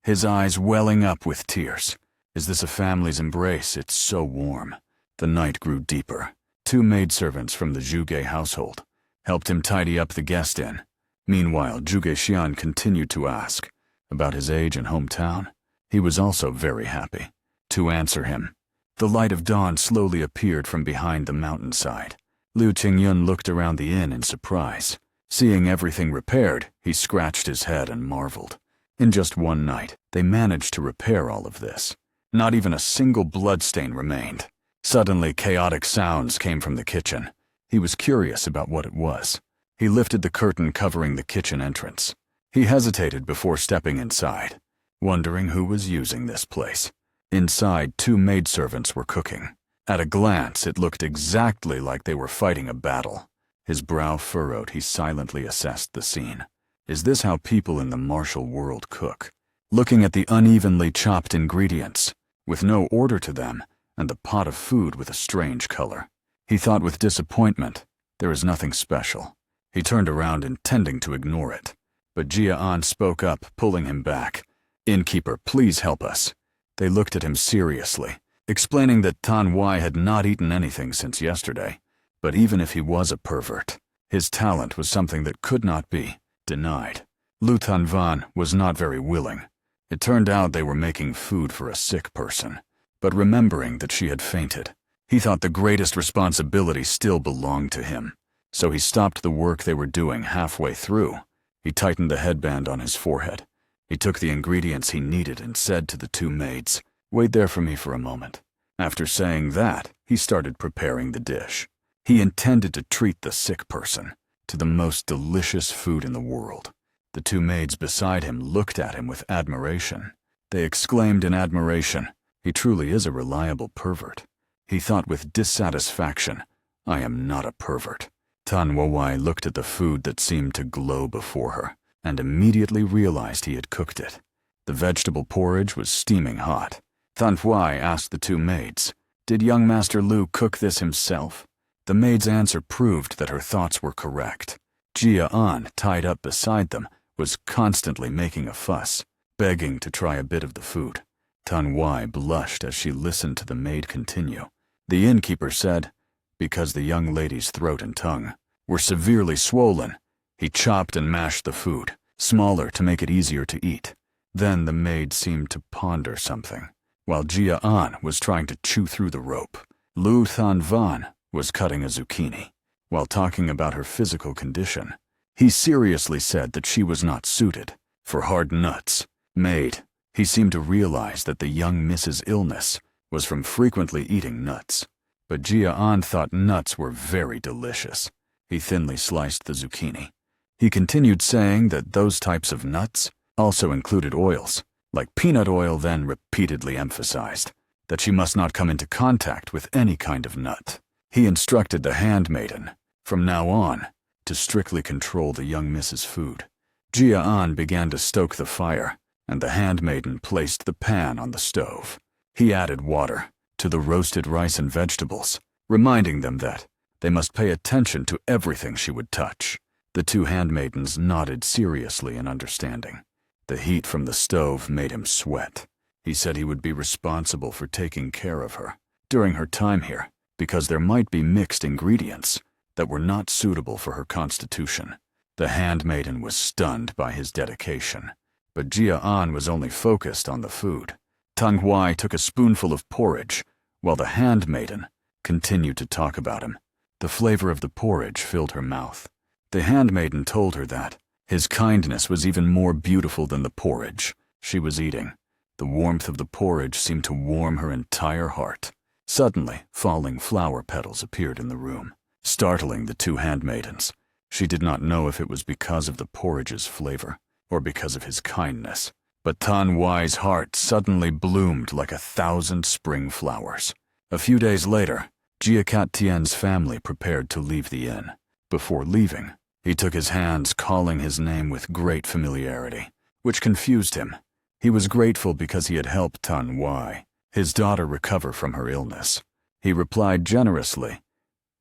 his eyes welling up with tears. Is this a family's embrace? It's so warm. The night grew deeper. 2 maidservants from the Zhuge household helped him tidy up the guest inn. Meanwhile, Zhuge Xian continued to ask about his age and hometown. He was also very happy. To answer him, the light of dawn slowly appeared from behind the mountainside. Liu Qingyun looked around the inn in surprise. Seeing everything repaired, he scratched his head and marveled. In just one night, they managed to repair all of this. Not even a single bloodstain remained. Suddenly, chaotic sounds came from the kitchen. He was curious about what it was. He lifted the curtain covering the kitchen entrance. He hesitated before stepping inside, wondering who was using this place. Inside, 2 maidservants were cooking. At a glance, it looked exactly like they were fighting a battle. His brow furrowed, he silently assessed the scene. Is this how people in the martial world cook? Looking at the unevenly chopped ingredients, with no order to them, and the pot of food with a strange color, he thought with disappointment, there is nothing special. He turned around intending to ignore it, but Jia An spoke up, pulling him back. Innkeeper, please help us. They looked at him seriously, explaining that Tan Wai had not eaten anything since yesterday, but even if he was a pervert, his talent was something that could not be denied. Lu Tan Van was not very willing. It turned out they were making food for a sick person, but remembering that she had fainted, he thought the greatest responsibility still belonged to him. So he stopped the work they were doing halfway through. He tightened the headband on his forehead. He took the ingredients he needed and said to the two maids, "Wait there for me for a moment." After saying that, he started preparing the dish. He intended to treat the sick person to the most delicious food in the world. The two maids beside him looked at him with admiration. They exclaimed in admiration, "He truly is a reliable pervert." He thought with dissatisfaction, "I am not a pervert." Tan Wai looked at the food that seemed to glow before her, and immediately realized he had cooked it. The vegetable porridge was steaming hot. Tan Wai asked the two maids, "Did young Master Lu cook this himself?" The maid's answer proved that her thoughts were correct. Jia An, tied up beside them, was constantly making a fuss, begging to try a bit of the food. Tan Wai blushed as she listened to the maid continue. The innkeeper said, because the young lady's throat and tongue were severely swollen, he chopped and mashed the food, smaller to make it easier to eat. Then the maid seemed to ponder something. While Jia An was trying to chew through the rope, Lu Than Van was cutting a zucchini. While talking about her physical condition, he seriously said that she was not suited for hard nuts. Maid, he seemed to realize that the young Miss's illness was from frequently eating nuts. But Jia An thought nuts were very delicious. He thinly sliced the zucchini. He continued saying that those types of nuts also included oils, like peanut oil, then repeatedly emphasized that she must not come into contact with any kind of nut. He instructed the handmaiden, from now on, to strictly control the young Miss's food. Jia An began to stoke the fire, and the handmaiden placed the pan on the stove. He added water to the roasted rice and vegetables, reminding them that they must pay attention to everything she would touch. The two handmaidens nodded seriously in understanding. The heat from the stove made him sweat. He said he would be responsible for taking care of her during her time here, because there might be mixed ingredients that were not suitable for her constitution. The handmaiden was stunned by his dedication, but Jia An was only focused on the food. Tang Hui took a spoonful of porridge, while the handmaiden continued to talk about him. The flavor of the porridge filled her mouth. The handmaiden told her that his kindness was even more beautiful than the porridge she was eating. The warmth of the porridge seemed to warm her entire heart. Suddenly, falling flower petals appeared in the room, startling the two handmaidens. She did not know if it was because of the porridge's flavor or because of his kindness, but Tan Wai's heart suddenly bloomed like 1,000 spring flowers. A few days later, Jia Cat Tian's family prepared to leave the inn. Before leaving, he took his hands, calling his name with great familiarity, which confused him. He was grateful because he had helped Tan Wai, his daughter, recover from her illness. He replied generously,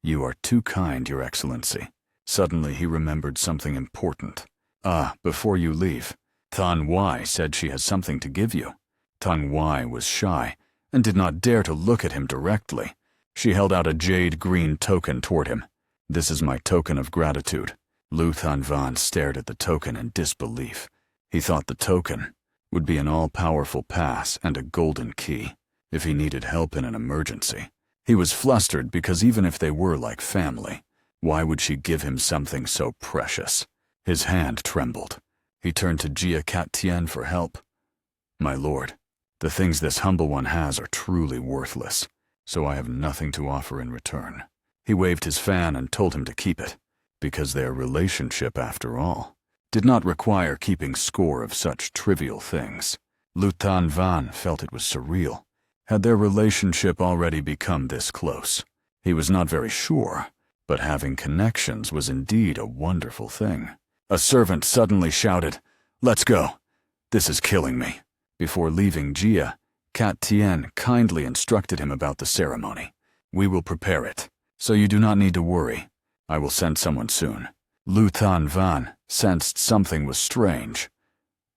"You are too kind, Your Excellency." Suddenly he remembered something important. Before you leave, Tan Wai said she has something to give you." Tan Wai was shy and did not dare to look at him directly. She held out a jade green token toward him. "This is my token of gratitude." Lu Than Van stared at the token in disbelief. He thought the token would be an all-powerful pass and a golden key if he needed help in an emergency. He was flustered because even if they were like family, why would she give him something so precious? His hand trembled. He turned to Jia Cat Tian for help. "My lord, the things this humble one has are truly worthless, so I have nothing to offer in return." He waved his fan and told him to keep it, because their relationship, after all, did not require keeping score of such trivial things. Lu Tan Van felt it was surreal. Had their relationship already become this close? He was not very sure, but having connections was indeed a wonderful thing. A servant suddenly shouted, "Let's go. This is killing me." Before leaving Jia, Cat Tien kindly instructed him about the ceremony. "We will prepare it, so you do not need to worry. I will send someone soon." Lu Tan Van sensed something was strange.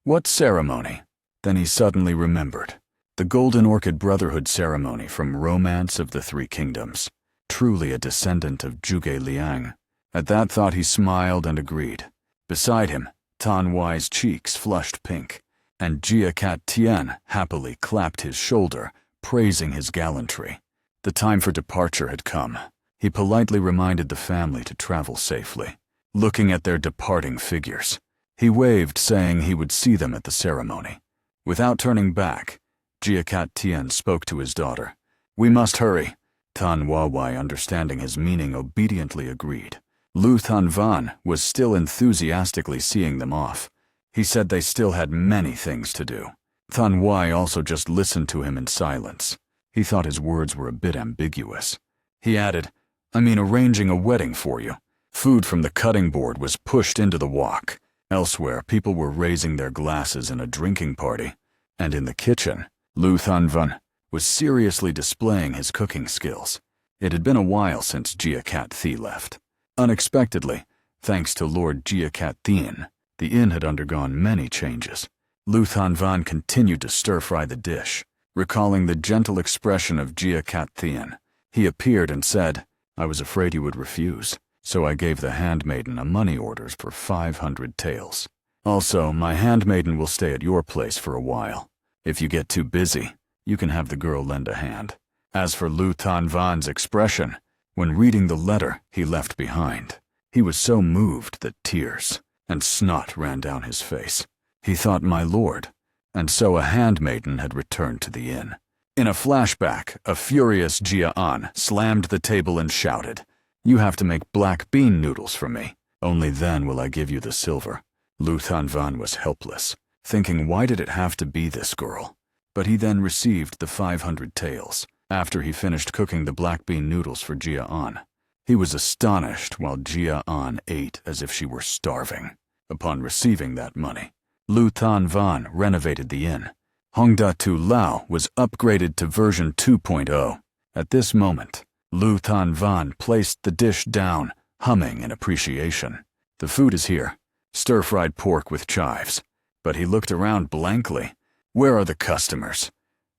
What ceremony? Then he suddenly remembered. The Golden Orchid Brotherhood ceremony from Romance of the Three Kingdoms. Truly a descendant of Zhuge Liang. At that thought he smiled and agreed. Beside him, Tan Wai's cheeks flushed pink, and Jia Cat Tien happily clapped his shoulder, praising his gallantry. The time for departure had come. He politely reminded the family to travel safely. Looking at their departing figures, he waved, saying he would see them at the ceremony. Without turning back, Jia Cat Tien spoke to his daughter. "We must hurry." Tan Wai, understanding his meaning, obediently agreed. Lu Tan Van was still enthusiastically seeing them off. He said they still had many things to do. Tan Wai also just listened to him in silence. He thought his words were a bit ambiguous. He added, "I mean arranging a wedding for you." Food from the cutting board was pushed into the wok. Elsewhere, people were raising their glasses in a drinking party. And in the kitchen, Lu Tan Van was seriously displaying his cooking skills. It had been a while since Jia Cat Thi left. Unexpectedly, thanks to Lord Jia Cat Thien, the inn had undergone many changes. Lu Tan Van continued to stir-fry the dish. Recalling the gentle expression of Jia Cat Thien, he appeared and said, "I was afraid you would refuse, so I gave the handmaiden a money orders for 500 taels. Also, my handmaiden will stay at your place for a while. If you get too busy, you can have the girl lend a hand." As for Lu Tan Van's expression, when reading the letter he left behind, he was so moved that tears and snot ran down his face. He thought, "My lord," and so a handmaiden had returned to the inn. In a flashback, a furious Jia An slammed the table and shouted, "You have to make black bean noodles for me. Only then will I give you the silver." Lu Tan Van was helpless, thinking, why did it have to be this girl? But he then received the 500 taels after he finished cooking the black bean noodles for Jia An. He was astonished while Jia An ate as if she were starving. Upon receiving that money, Lu Tan Van renovated the inn. Hongda Tu Lao was upgraded to version 2.0. At this moment, Lu Tan Van placed the dish down, humming in appreciation. "The food is here, stir-fried pork with chives." But he looked around blankly. Where are the customers?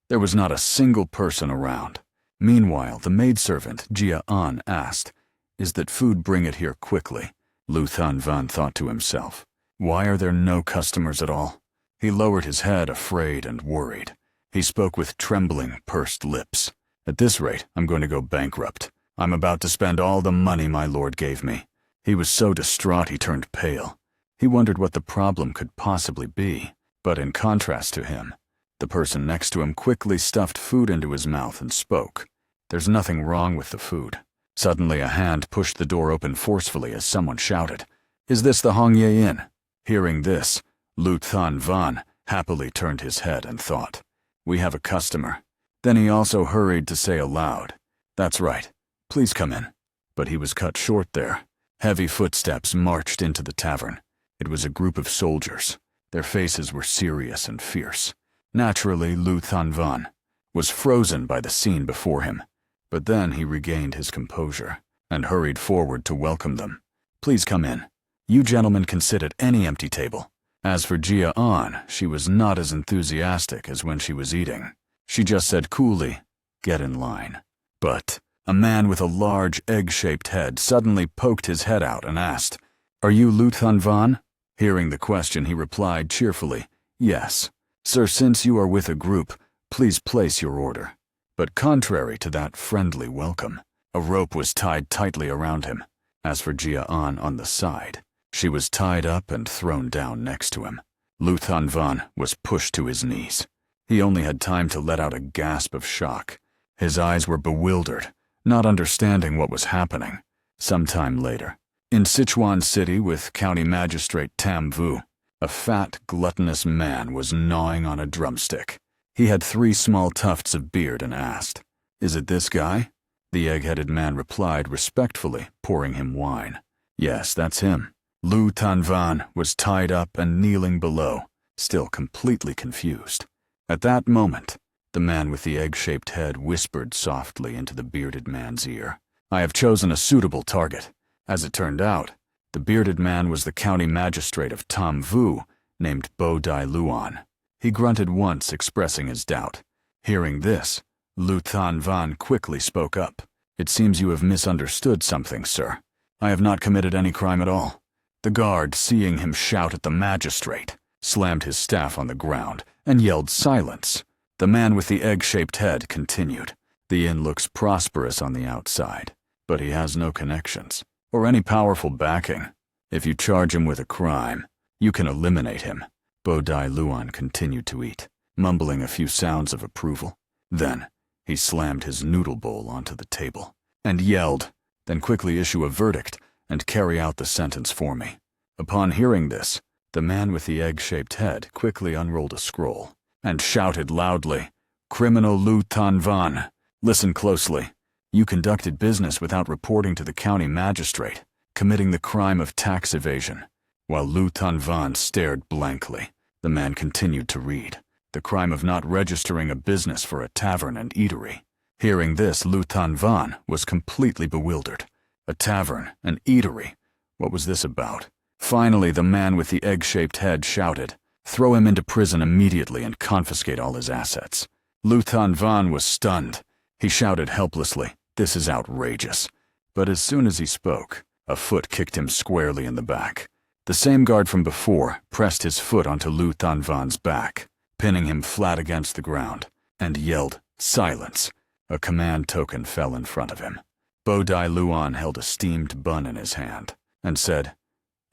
There was not a single person around. Meanwhile, the maidservant, Jia An, asked, "Is that food? Bring it here quickly." Lu Tan Van thought to himself, why are there no customers at all? He lowered his head, afraid and worried. He spoke with trembling, pursed lips. "At this rate, I'm going to go bankrupt. I'm about to spend all the money my lord gave me." He was so distraught he turned pale. He wondered what the problem could possibly be. But in contrast to him, the person next to him quickly stuffed food into his mouth and spoke. "There's nothing wrong with the food." Suddenly a hand pushed the door open forcefully as someone shouted, "Is this the Hongye Inn?" Hearing this, Lu Tan Van happily turned his head and thought, "We have a customer." Then he also hurried to say aloud, "That's right, please come in." But he was cut short there. Heavy footsteps marched into the tavern. It was a group of soldiers. Their faces were serious and fierce. Naturally, Lu Tan Van was frozen by the scene before him. But then he regained his composure and hurried forward to welcome them. "Please come in. You gentlemen can sit at any empty table." As for Jia An, she was not as enthusiastic as when she was eating. She just said coolly, "Get in line." But a man with a large egg-shaped head suddenly poked his head out and asked, "Are you Lu Tan Van?" Hearing the question, he replied cheerfully, "Yes. Sir, since you are with a group, please place your order." But contrary to that friendly welcome, a rope was tied tightly around him. As for Jia An on the side, she was tied up and thrown down next to him. Lu Tan Van was pushed to his knees. He only had time to let out a gasp of shock. His eyes were bewildered, not understanding what was happening. Some time later, in Sichuan City with County Magistrate Tam Vu, a fat, gluttonous man was gnawing on a drumstick. He had 3 small tufts of beard and asked, "Is it this guy?" The egg-headed man replied respectfully, pouring him wine. "Yes, that's him." Lu Tanvan was tied up and kneeling below, still completely confused. At that moment, the man with the egg-shaped head whispered softly into the bearded man's ear, "I have chosen a suitable target." As it turned out, the bearded man was the county magistrate of Tam Vu, named Bo Dai Luan. He grunted once, expressing his doubt. Hearing this, Lu Tanvan quickly spoke up. "It seems you have misunderstood something, sir. I have not committed any crime at all." The guard, seeing him shout at the magistrate, slammed his staff on the ground and yelled silence. The man with the egg-shaped head continued, "The inn looks prosperous on the outside, but he has no connections or any powerful backing. If you charge him with a crime, you can eliminate him." Bo Dai Luan continued to eat, mumbling a few sounds of approval. Then he slammed his noodle bowl onto the table and yelled, "Then quickly issue a verdict and carry out the sentence for me." Upon hearing this, the man with the egg-shaped head quickly unrolled a scroll and shouted loudly, "Criminal Lu Tanvan, listen closely. You conducted business without reporting to the county magistrate, committing the crime of tax evasion." While Lu Tanvan stared blankly, the man continued to read, "The crime of not registering a business for a tavern and eatery." Hearing this, Lu Tanvan was completely bewildered. A tavern, an eatery, what was this about? Finally, the man with the egg-shaped head shouted, "Throw him into prison immediately and confiscate all his assets." Lu Tanvan was stunned. He shouted helplessly, "This is outrageous." But as soon as he spoke, a foot kicked him squarely in the back. The same guard from before pressed his foot onto Lu Tanvan's back, pinning him flat against the ground, and yelled, "Silence." A command token fell in front of him. Bo Dai Luan held a steamed bun in his hand and said,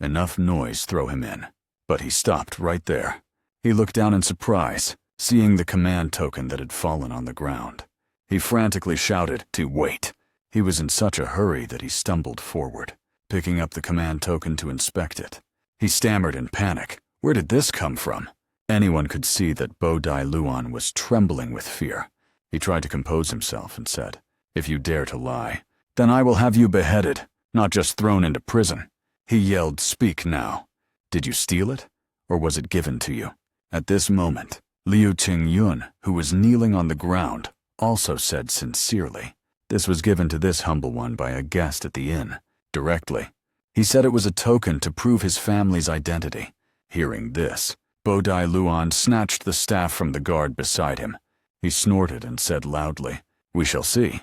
"Enough noise, throw him in." But he stopped right there. He looked down in surprise, seeing the command token that had fallen on the ground. He frantically shouted to wait. He was in such a hurry that he stumbled forward, picking up the command token to inspect it. He stammered in panic. Where did this come from? Anyone could see that Bo Dai Luan was trembling with fear. He tried to compose himself and said, "If you dare to lie, then I will have you beheaded, not just thrown into prison." He yelled, "Speak now. Did you steal it, or was it given to you?" At this moment, Liu Qingyun, who was kneeling on the ground, also said sincerely, "This was given to this humble one by a guest at the inn, directly." He said it was a token to prove his family's identity. Hearing this, Bo Dai Luan snatched the staff from the guard beside him. He snorted and said loudly, "We shall see."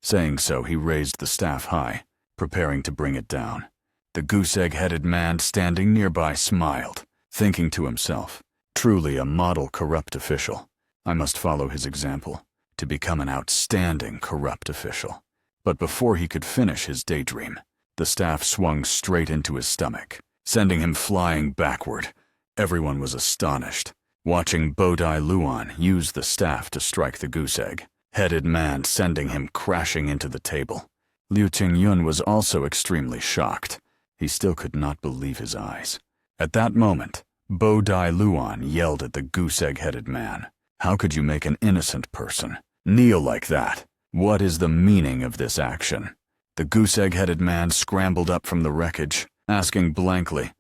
Saying so, he raised the staff high, preparing to bring it down. The goose-egg-headed man standing nearby smiled, thinking to himself, "Truly a model corrupt official. I must follow his example to become an outstanding corrupt official." But before he could finish his daydream, the staff swung straight into his stomach, sending him flying backward. Everyone was astonished, watching Bo Dai Luan use the staff to strike the goose-egg-headed man, sending him crashing into the table. Liu Qingyun was also extremely shocked. He still could not believe his eyes. At that moment, Bo Dai Luan yelled at the goose-egg-headed man, "How could you make an innocent person kneel like that? What is the meaning of this action?" The goose-egg-headed man scrambled up from the wreckage, asking blankly,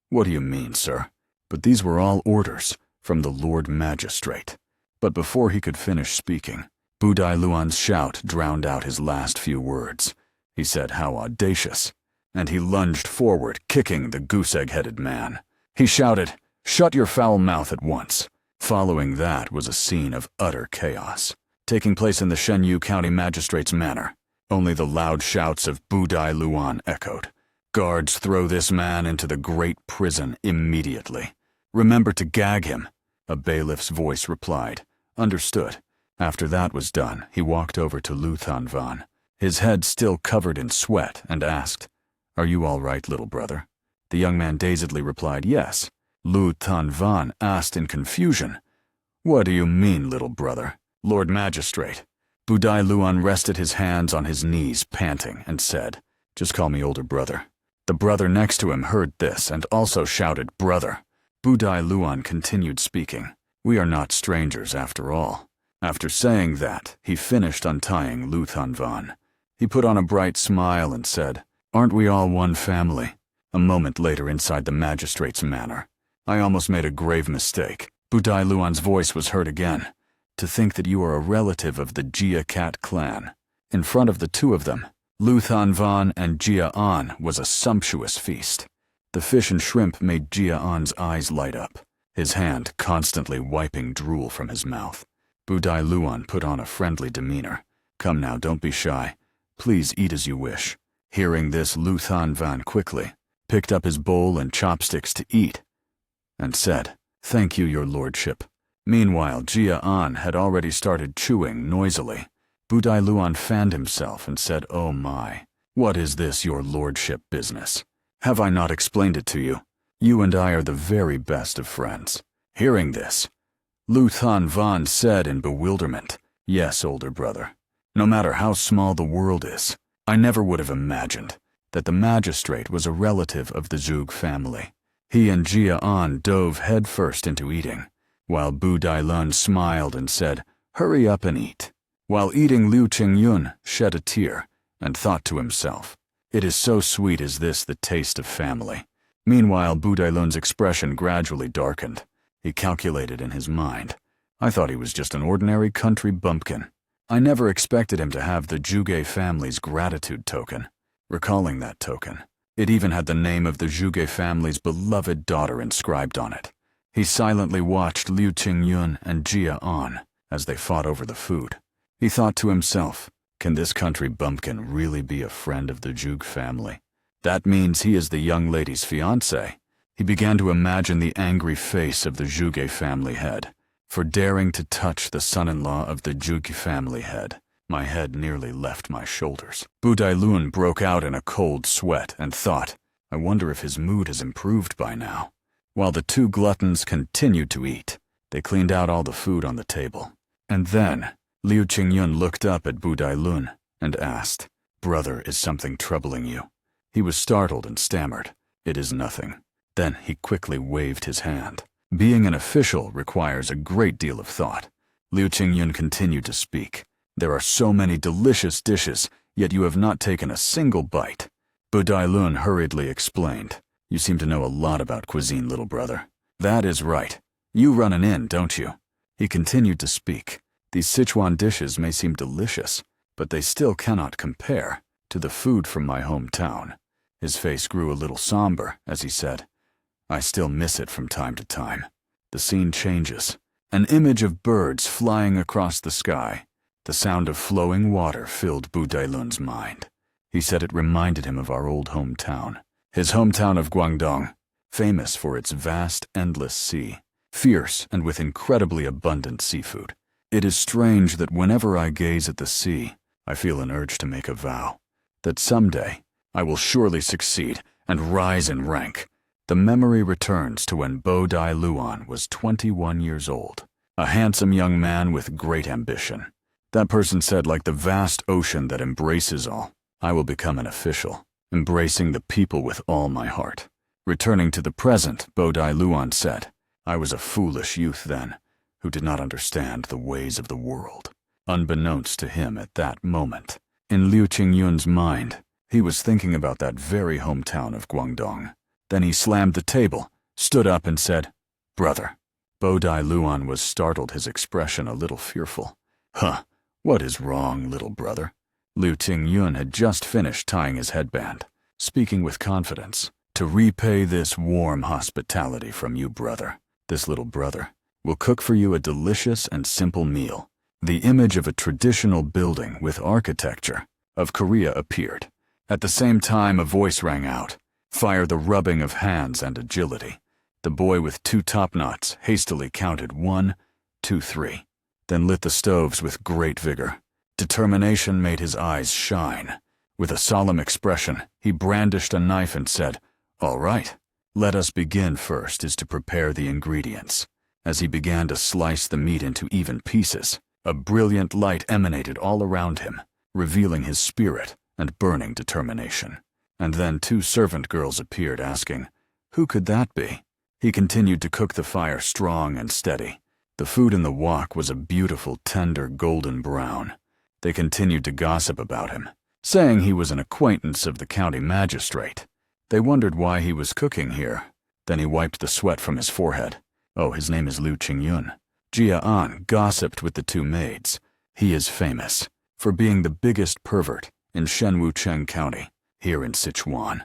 "What do you mean, sir?" But these were all orders from the Lord Magistrate. But before he could finish speaking, Bu Dai Luan's shout drowned out his last few words. He said, "How audacious," and he lunged forward, kicking the goose-egg-headed man. He shouted, "Shut your foul mouth at once." Following that was a scene of utter chaos, taking place in the Shenyu County Magistrate's manor. Only the loud shouts of Bu Dai Luan echoed. "Guards, throw this man into the great prison immediately. Remember to gag him," a bailiff's voice replied. "Understood." After that was done, he walked over to Lu Tanvan, his head still covered in sweat, and asked, "Are you all right, little brother?" The young man dazedly replied, "Yes." Lu Tanvan asked in confusion, "What do you mean, little brother, Lord Magistrate?" Bu Dai Luan rested his hands on his knees, panting, and said, "Just call me older brother." The brother next to him heard this and also shouted, "Brother." Bu Dai Luan continued speaking, We are not strangers after all. After saying that, he finished untying Lu Thanvan. He put on a bright smile and said, "Aren't we all one family?" A moment later inside the magistrate's manor, I almost made a grave mistake. Budai Luan's voice was heard again. "To think that you are a relative of the Jia Cat clan." In front of the two of them, Lu Thanvan and Jia An was a sumptuous feast. The fish and shrimp made Jia An's eyes light up, his hand constantly wiping drool from his mouth. Budai Luan put on a friendly demeanor. "Come now, don't be shy. Please eat as you wish." Hearing this, Lu Thanvan quickly picked up his bowl and chopsticks to eat, and said, "Thank you, your lordship." Meanwhile, Jia An had already started chewing noisily. Budai Luan fanned himself and said, "Oh my, what is this your lordship business? Have I not explained it to you? You and I are the very best of friends." Hearing this, Lu Thanvan said in bewilderment, "Yes, older brother. No matter how small the world is, I never would have imagined that the magistrate was a relative of the Zhuge family." He and Jia An dove headfirst into eating, while Budai Lun smiled and said, "Hurry up and eat." While eating, Liu Qingyun shed a tear and thought to himself, "It is so sweet is this the taste of family." Meanwhile, Budai Lun's expression gradually darkened. He calculated in his mind, "I thought he was just an ordinary country bumpkin. I never expected him to have the Zhuge family's gratitude token." Recalling that token, it even had the name of the Zhuge family's beloved daughter inscribed on it. He silently watched Liu Qingyun and Jia An as they fought over the food. He thought to himself, "Can this country bumpkin really be a friend of the Zhuge family? That means he is the young lady's fiancé." He began to imagine the angry face of the Zhuge family head for daring to touch the son-in-law of the Zhuge family head. My head nearly left my shoulders. Budai Lun broke out in a cold sweat and thought, "I wonder if his mood has improved by now." While the two gluttons continued to eat, they cleaned out all the food on the table. And then Liu Qingyun looked up at Budai Lun and asked, "Brother, is something troubling you?" He was startled and stammered, "It is nothing." Then he quickly waved his hand. Being an official requires a great deal of thought. Liu Qingyun continued to speak. "There are so many delicious dishes, yet you have not taken a single bite." Budai Lun hurriedly explained, "You seem to know a lot about cuisine, little brother." "That is right. You run an inn, don't you?" He continued to speak. "These Sichuan dishes may seem delicious, but they still cannot compare to the food from my hometown." His face grew a little somber as he said, "I still miss it from time to time." The scene changes. An image of birds flying across the sky. The sound of flowing water filled Budai Lun's mind. He said it reminded him of our old hometown. His hometown of Guangdong, famous for its vast, endless sea, fierce and with incredibly abundant seafood. It is strange that whenever I gaze at the sea, I feel an urge to make a vow that someday I will surely succeed and rise in rank. The memory returns to when Budai Luan was 21 years old, a handsome young man with great ambition. That person said, like the vast ocean that embraces all, I will become an official, embracing the people with all my heart. Returning to the present, Budai Luan said, I was a foolish youth then, who did not understand the ways of the world. Unbeknownst to him at that moment, in Liu Qingyun's mind, he was thinking about that very hometown of Guangdong. Then he slammed the table, stood up and said, Brother. Budai Luan was startled, his expression a little fearful. Huh, what is wrong, little brother? Liu Qingyun had just finished tying his headband, speaking with confidence. To repay this warm hospitality from you, brother, this little brother will cook for you a delicious and simple meal. The image of a traditional building with architecture of Korea appeared. At the same time, a voice rang out. Fire the rubbing of hands and agility. The boy with 2 top knots hastily counted 1, 2, 3, then lit the stoves with great vigor. Determination made his eyes shine. With a solemn expression, he brandished a knife and said, All right, let us begin. First is to prepare the ingredients. As he began to slice the meat into even pieces, a brilliant light emanated all around him, revealing his spirit and burning determination. And then 2 servant girls appeared, asking, Who could that be? He continued to cook the fire strong and steady. The food in the wok was a beautiful, tender, golden brown. They continued to gossip about him, saying he was an acquaintance of the county magistrate. They wondered why he was cooking here. Then he wiped the sweat from his forehead. Oh, his name is Liu Qingyun. Jia An gossiped with the two maids. He is famous for being the biggest pervert in Shenwucheng County, here in Sichuan.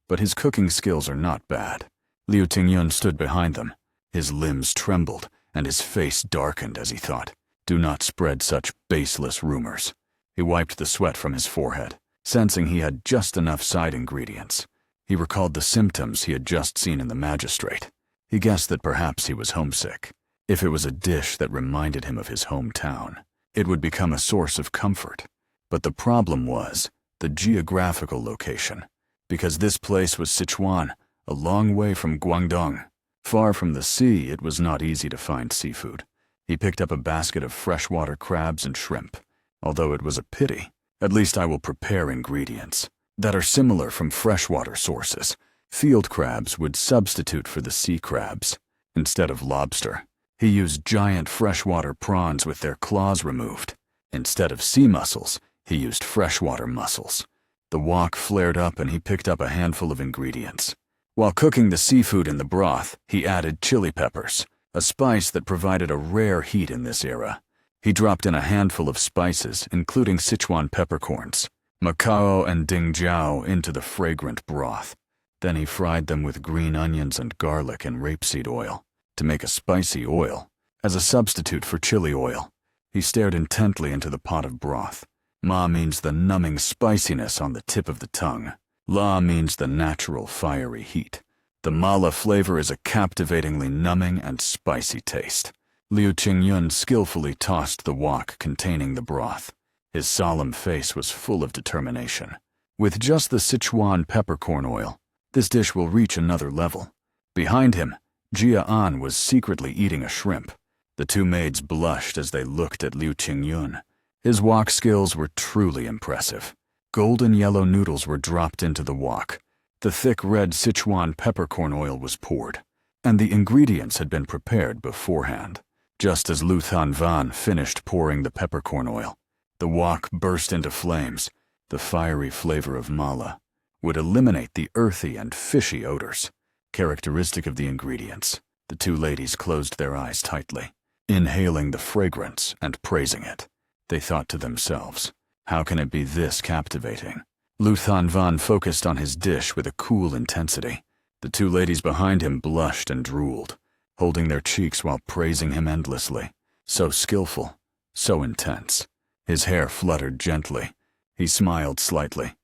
But his cooking skills are not bad. Liu Qingyun stood behind them. His limbs trembled, and his face darkened as he thought, "Do not spread such baseless rumors." He wiped the sweat from his forehead, sensing he had just enough side ingredients. He recalled the symptoms he had just seen in the magistrate. He guessed that perhaps he was homesick. If it was a dish that reminded him of his hometown, it would become a source of comfort. But the problem was the geographical location, because this place was Sichuan, a long way from Guangdong. Far from the sea, it was not easy to find seafood. He picked up a basket of freshwater crabs and shrimp. Although it was a pity, at least I will prepare ingredients that are similar from freshwater sources. Field crabs would substitute for the sea crabs. Instead of lobster, he used giant freshwater prawns with their claws removed. Instead of sea mussels, he used freshwater mussels. The wok flared up and he picked up a handful of ingredients. While cooking the seafood in the broth, he added chili peppers, a spice that provided a rare heat in this era. He dropped in a handful of spices, including Sichuan peppercorns, macao and dingjiao, into the fragrant broth. Then he fried them with green onions and garlic in rapeseed oil to make a spicy oil, as a substitute for chili oil. He stared intently into the pot of broth. Ma means the numbing spiciness on the tip of the tongue. La means the natural fiery heat. The mala flavor is a captivatingly numbing and spicy taste. Liu Qingyun skillfully tossed the wok containing the broth. His solemn face was full of determination. With just the Sichuan peppercorn oil, this dish will reach another level. Behind him, Jia An was secretly eating a shrimp. The two maids blushed as they looked at Liu Qingyun. His wok skills were truly impressive. Golden yellow noodles were dropped into the wok. The thick red Sichuan peppercorn oil was poured, and the ingredients had been prepared beforehand. Just as Lu Thanvan finished pouring the peppercorn oil, the wok burst into flames. The fiery flavor of mala would eliminate the earthy and fishy odors, characteristic of the ingredients. The two ladies closed their eyes tightly, inhaling the fragrance and praising it. They thought to themselves, how can it be this captivating? Lu Thanvan focused on his dish with a cool intensity. The two ladies behind him blushed and drooled, holding their cheeks while praising him endlessly. So skillful, so intense. His hair fluttered gently. He smiled slightly.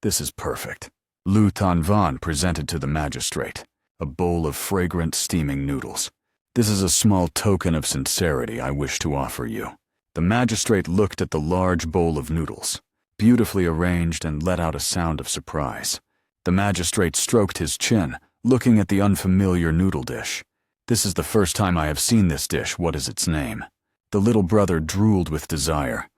This is perfect. Lu Thanvan presented to the magistrate a bowl of fragrant steaming noodles. This is a small token of sincerity I wish to offer you. The magistrate looked at the large bowl of noodles, beautifully arranged, and let out a sound of surprise. The magistrate stroked his chin, looking at the unfamiliar noodle dish. This is the first time I have seen this dish. What is its name? The little brother drooled with desire.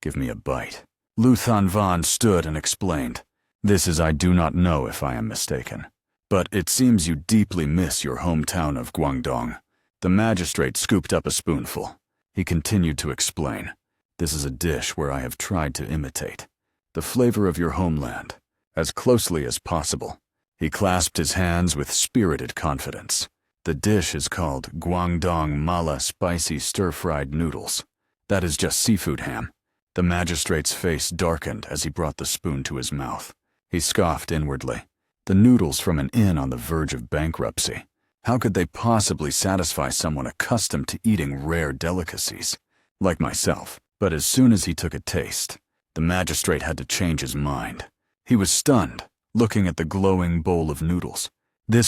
Give me a bite. Lu Thanvan stood and explained. This is I do not know if I am mistaken. But it seems you deeply miss your hometown of Guangdong. The magistrate scooped up a spoonful. He continued to explain. This is a dish where I have tried to imitate the flavor of your homeland, as closely as possible. He clasped his hands with spirited confidence. The dish is called Guangdong Mala Spicy Stir-Fried Noodles. That is just seafood ham. The magistrate's face darkened as he brought the spoon to his mouth. He scoffed inwardly. The noodles from an inn on the verge of bankruptcy. How could they possibly satisfy someone accustomed to eating rare delicacies, like myself? But as soon as he took a taste, the magistrate had to change his mind. He was stunned, looking at the glowing bowl of noodles.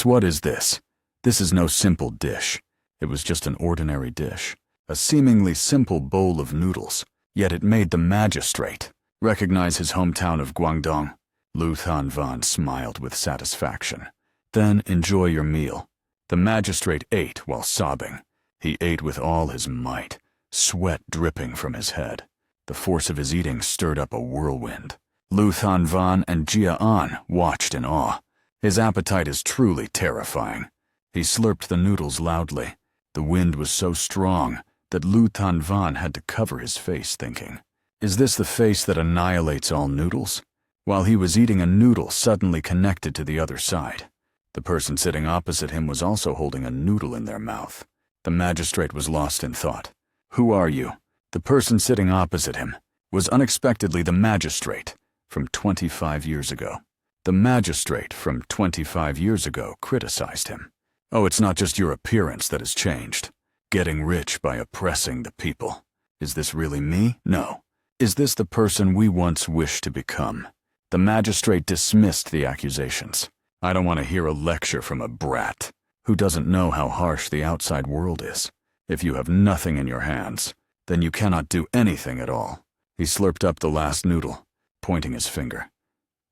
What is this? This is no simple dish. It was just an ordinary dish, a seemingly simple bowl of noodles, yet it made the magistrate recognize his hometown of Guangdong. Lu Thanvan smiled with satisfaction. Then enjoy your meal. The magistrate ate while sobbing. He ate with all his might, sweat dripping from his head. The force of his eating stirred up a whirlwind. Lu Thanvan and Jia An watched in awe. His appetite is truly terrifying. He slurped the noodles loudly. The wind was so strong that Lu Tanvan had to cover his face, thinking, "Is this the face that annihilates all noodles?" While he was eating, a noodle suddenly connected to the other side. The person sitting opposite him was also holding a noodle in their mouth. The magistrate was lost in thought. "Who are you?" The person sitting opposite him was unexpectedly the magistrate from 25 years ago. The magistrate from 25 years ago criticized him. "Oh, it's not just your appearance that has changed. Getting rich by oppressing the people. Is this really me? No. Is this the person we once wished to become?" The magistrate dismissed the accusations. "I don't want to hear a lecture from a brat who doesn't know how harsh the outside world is. If you have nothing in your hands, then you cannot do anything at all." He slurped up the last noodle, pointing his finger.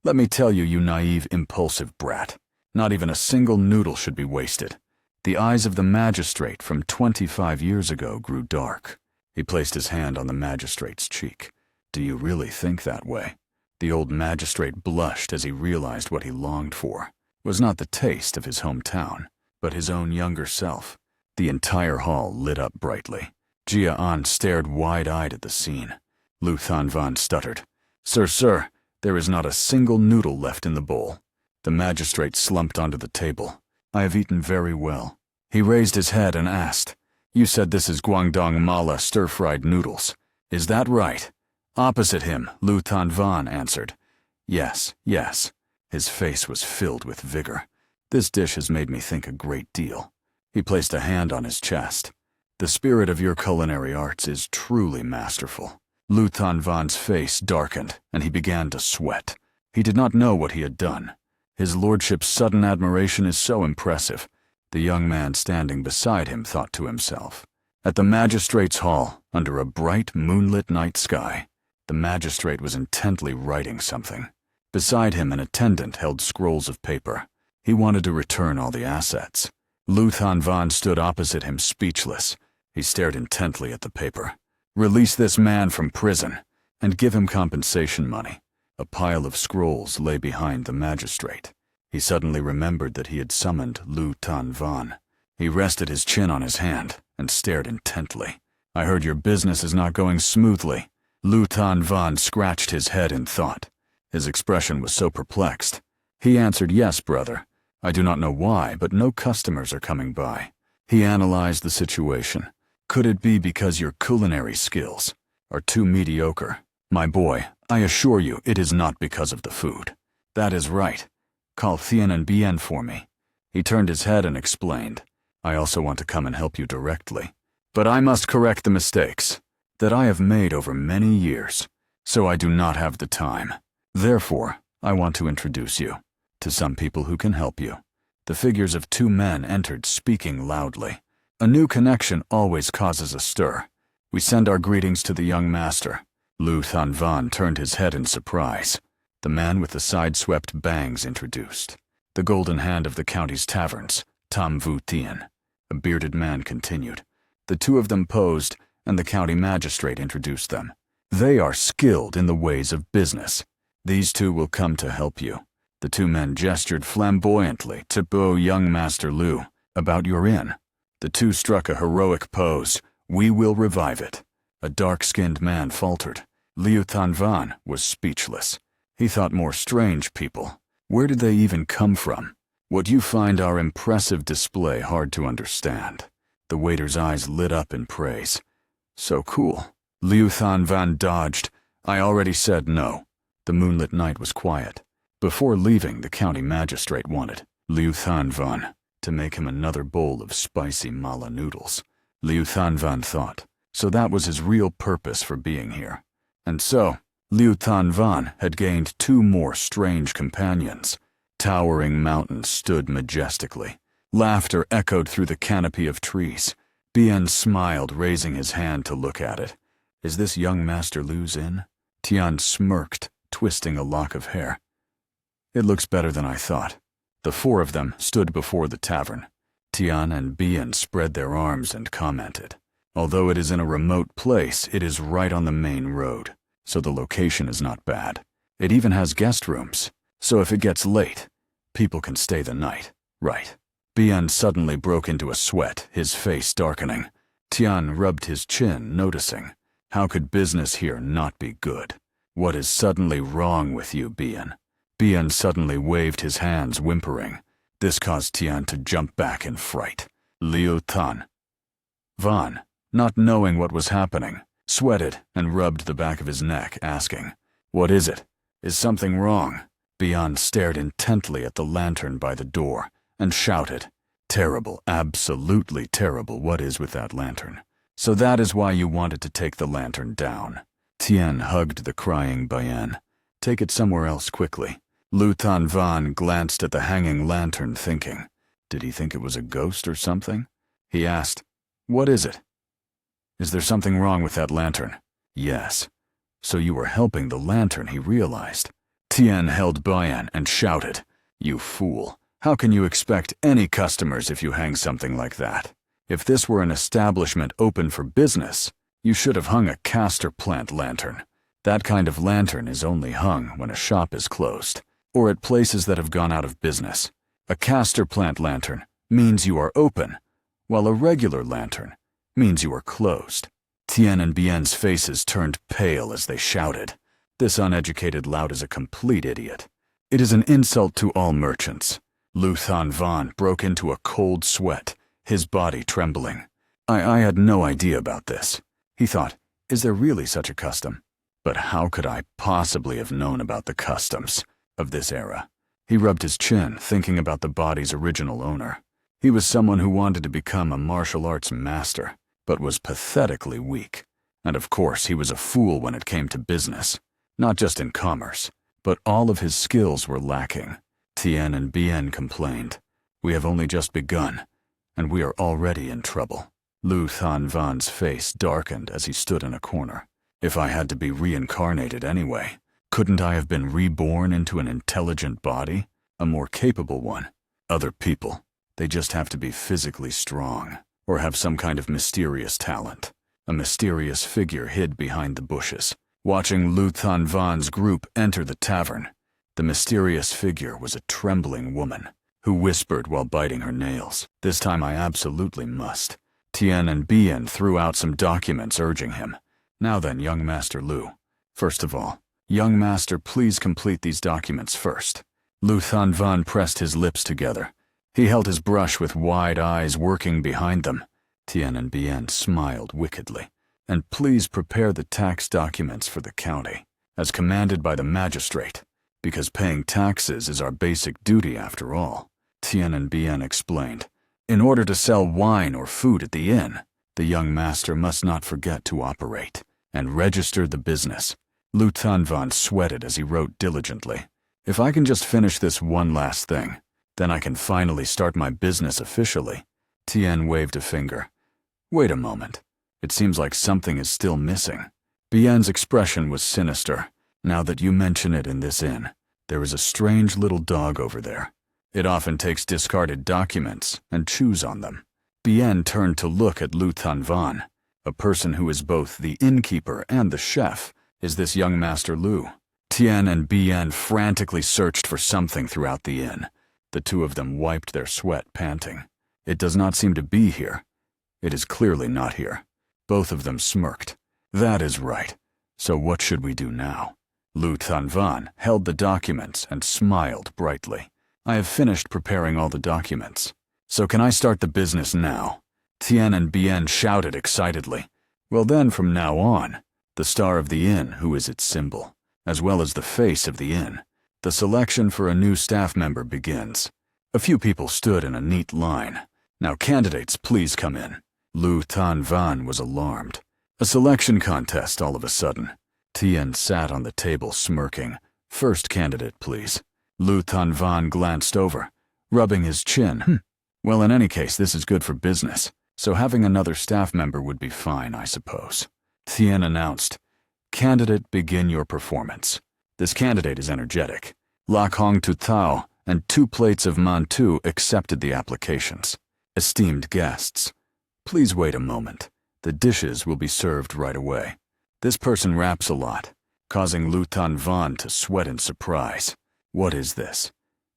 "Let me tell you, you naive, impulsive brat, not even a single noodle should be wasted." The eyes of the magistrate from 25 years ago grew dark. He placed his hand on the magistrate's cheek. "Do you really think that way?" The old magistrate blushed as he realized what he longed for was not the taste of his hometown, but his own younger self. The entire hall lit up brightly. Jia An stared wide-eyed at the scene. Lu Thanvan stuttered, Sir, there is not a single noodle left in the bowl." The magistrate slumped onto the table. "I have eaten very well." He raised his head and asked, "You said this is Guangdong mala stir-fried noodles. Is that right?" Opposite him, Lu Tanvan answered, Yes. His face was filled with vigor. "This dish has made me think a great deal." He placed a hand on his chest. "The spirit of your culinary arts is truly masterful." Lu Tanvan's face darkened, and he began to sweat. He did not know what he had done. His lordship's sudden admiration is so impressive. The young man standing beside him thought to himself. At the magistrate's hall, under a bright, moonlit night sky, the magistrate was intently writing something. Beside him, an attendant held scrolls of paper. He wanted to return all the assets. Lu Thanvan stood opposite him, speechless. He stared intently at the paper. "Release this man from prison, and give him compensation money." A pile of scrolls lay behind the magistrate. He suddenly remembered that he had summoned Lu Thanvan. He rested his chin on his hand and stared intently. "I heard your business is not going smoothly." Lu Thanvan scratched his head in thought. His expression was so perplexed. He answered, "Yes, brother. I do not know why, but no customers are coming by." He analyzed the situation. "Could it be because your culinary skills are too mediocre?" "My boy, I assure you it is not because of the food." "That is right. Call Thien and Bien for me." He turned his head and explained, "I also want to come and help you directly. But I must correct the mistakes that I have made over many years, so I do not have the time. Therefore, I want to introduce you to some people who can help you." The figures of two men entered, speaking loudly. A new connection always causes a stir. "We send our greetings to the young master." Lu Thanvan turned his head in surprise. The man with the side-swept bangs introduced. "The golden hand of the county's taverns, Tam Vu Tien." A bearded man continued. The two of them posed, and the county magistrate introduced them. "They are skilled in the ways of business. These two will come to help you." The two men gestured flamboyantly to bow young Master Lu about your inn. The two struck a heroic pose. "We will revive it." A dark-skinned man faltered. Liu Tanvan was speechless. He thought, more strange people. Where did they even come from? "Would you find our impressive display hard to understand?" The waiter's eyes lit up in praise. "So cool." Liu Thanvan dodged. "I already said no." The moonlit night was quiet. Before leaving, the county magistrate wanted Liu Thanvan to make him another bowl of spicy mala noodles. Liu Thanvan thought, so that was his real purpose for being here. And so, Liu Thanvan had gained two more strange companions. Towering mountains stood majestically. Laughter echoed through the canopy of trees. Bien smiled, raising his hand to look at it. "Is this young Master Lu's inn?" Tian smirked, twisting a lock of hair. "It looks better than I thought." The four of them stood before the tavern. Tian and Bien spread their arms and commented. "Although it is in a remote place, it is right on the main road, so the location is not bad. It even has guest rooms, so if it gets late, people can stay the night. Right." Bien suddenly broke into a sweat, his face darkening. Tian rubbed his chin, noticing. How could business here not be good? What is suddenly wrong with you, Bien? Bien suddenly waved his hands, whimpering. This caused Tian to jump back in fright. Liu Tan. Van, not knowing what was happening, sweated and rubbed the back of his neck, asking, "What is it? Is something wrong?" Bien stared intently at the lantern by the door and shouted, "Terrible, absolutely terrible, what is with that lantern? So that is why you wanted to take the lantern down." Tian hugged the crying Bien. "Take it somewhere else quickly." Lu Tan Van glanced at the hanging lantern, thinking, did he think it was a ghost or something? He asked, "What is it? Is there something wrong with that lantern?" "Yes." "So you were helping the lantern," he realized. Tian held Bien and shouted, "You fool. How can you expect any customers if you hang something like that? If this were an establishment open for business, you should have hung a castor plant lantern. That kind of lantern is only hung when a shop is closed, or at places that have gone out of business. A castor plant lantern means you are open, while a regular lantern means you are closed." Tian and Bien's faces turned pale as they shouted. This uneducated lout is a complete idiot. It is an insult to all merchants. Lu Tan Van broke into a cold sweat, his body trembling. I had no idea about this. He thought, is there really such a custom? But how could I possibly have known about the customs of this era? He rubbed his chin, thinking about the body's original owner. He was someone who wanted to become a martial arts master, but was pathetically weak. And of course, he was a fool when it came to business. Not just in commerce, but all of his skills were lacking. Tian and Bien complained, "We have only just begun, and we are already in trouble." Lu Tan Van's face darkened as he stood in a corner. If I had to be reincarnated anyway, couldn't I have been reborn into an intelligent body, a more capable one? Other people, they just have to be physically strong, or have some kind of mysterious talent. A mysterious figure hid behind the bushes, watching Lu Tan Van's group enter the tavern. The mysterious figure was a trembling woman, who whispered while biting her nails. This time I absolutely must. Tian and Bien threw out some documents urging him. "Now then, young Master Lu. First of all, young Master, please complete these documents first." Lu Tan Van pressed his lips together. He held his brush with wide eyes working behind them. Tian and Bien smiled wickedly. "And please prepare the tax documents for the county, as commanded by the magistrate, because paying taxes is our basic duty after all," Tian and Bien explained. "In order to sell wine or food at the inn, the young master must not forget to operate and register the business." Lu Tan Van sweated as he wrote diligently. "If I can just finish this one last thing, then I can finally start my business officially." Tian waved a finger. "Wait a moment. It seems like something is still missing." Bien's expression was sinister. "Now that you mention it in this inn, there is a strange little dog over there. It often takes discarded documents and chews on them." Bien turned to look at Lu Tan Van. A person who is both the innkeeper and the chef is this young Master Lu. Tian and Bien frantically searched for something throughout the inn. The two of them wiped their sweat, panting. "It does not seem to be here. It is clearly not here." Both of them smirked. "That is right. So what should we do now?" Lu Tan Van held the documents and smiled brightly. "I have finished preparing all the documents. So can I start the business now?" Tian and Bien shouted excitedly. "Well then, from now on, the star of the inn, who is its symbol, as well as the face of the inn, the selection for a new staff member begins." A few people stood in a neat line. "Now candidates, please come in." Lu Tan Van was alarmed. A selection contest all of a sudden. Tian sat on the table smirking. "First candidate, please." Lu Tan Van glanced over, rubbing his chin. Well, in any case, this is good for business, so having another staff member would be fine, I suppose. Tian announced, "Candidate, begin your performance." This candidate is energetic. Lak Hong Tu Tao and 2 plates of mantou accepted the applications. "Esteemed guests, please wait a moment. The dishes will be served right away." This person raps a lot, causing Lu Tan Van to sweat in surprise. What is this?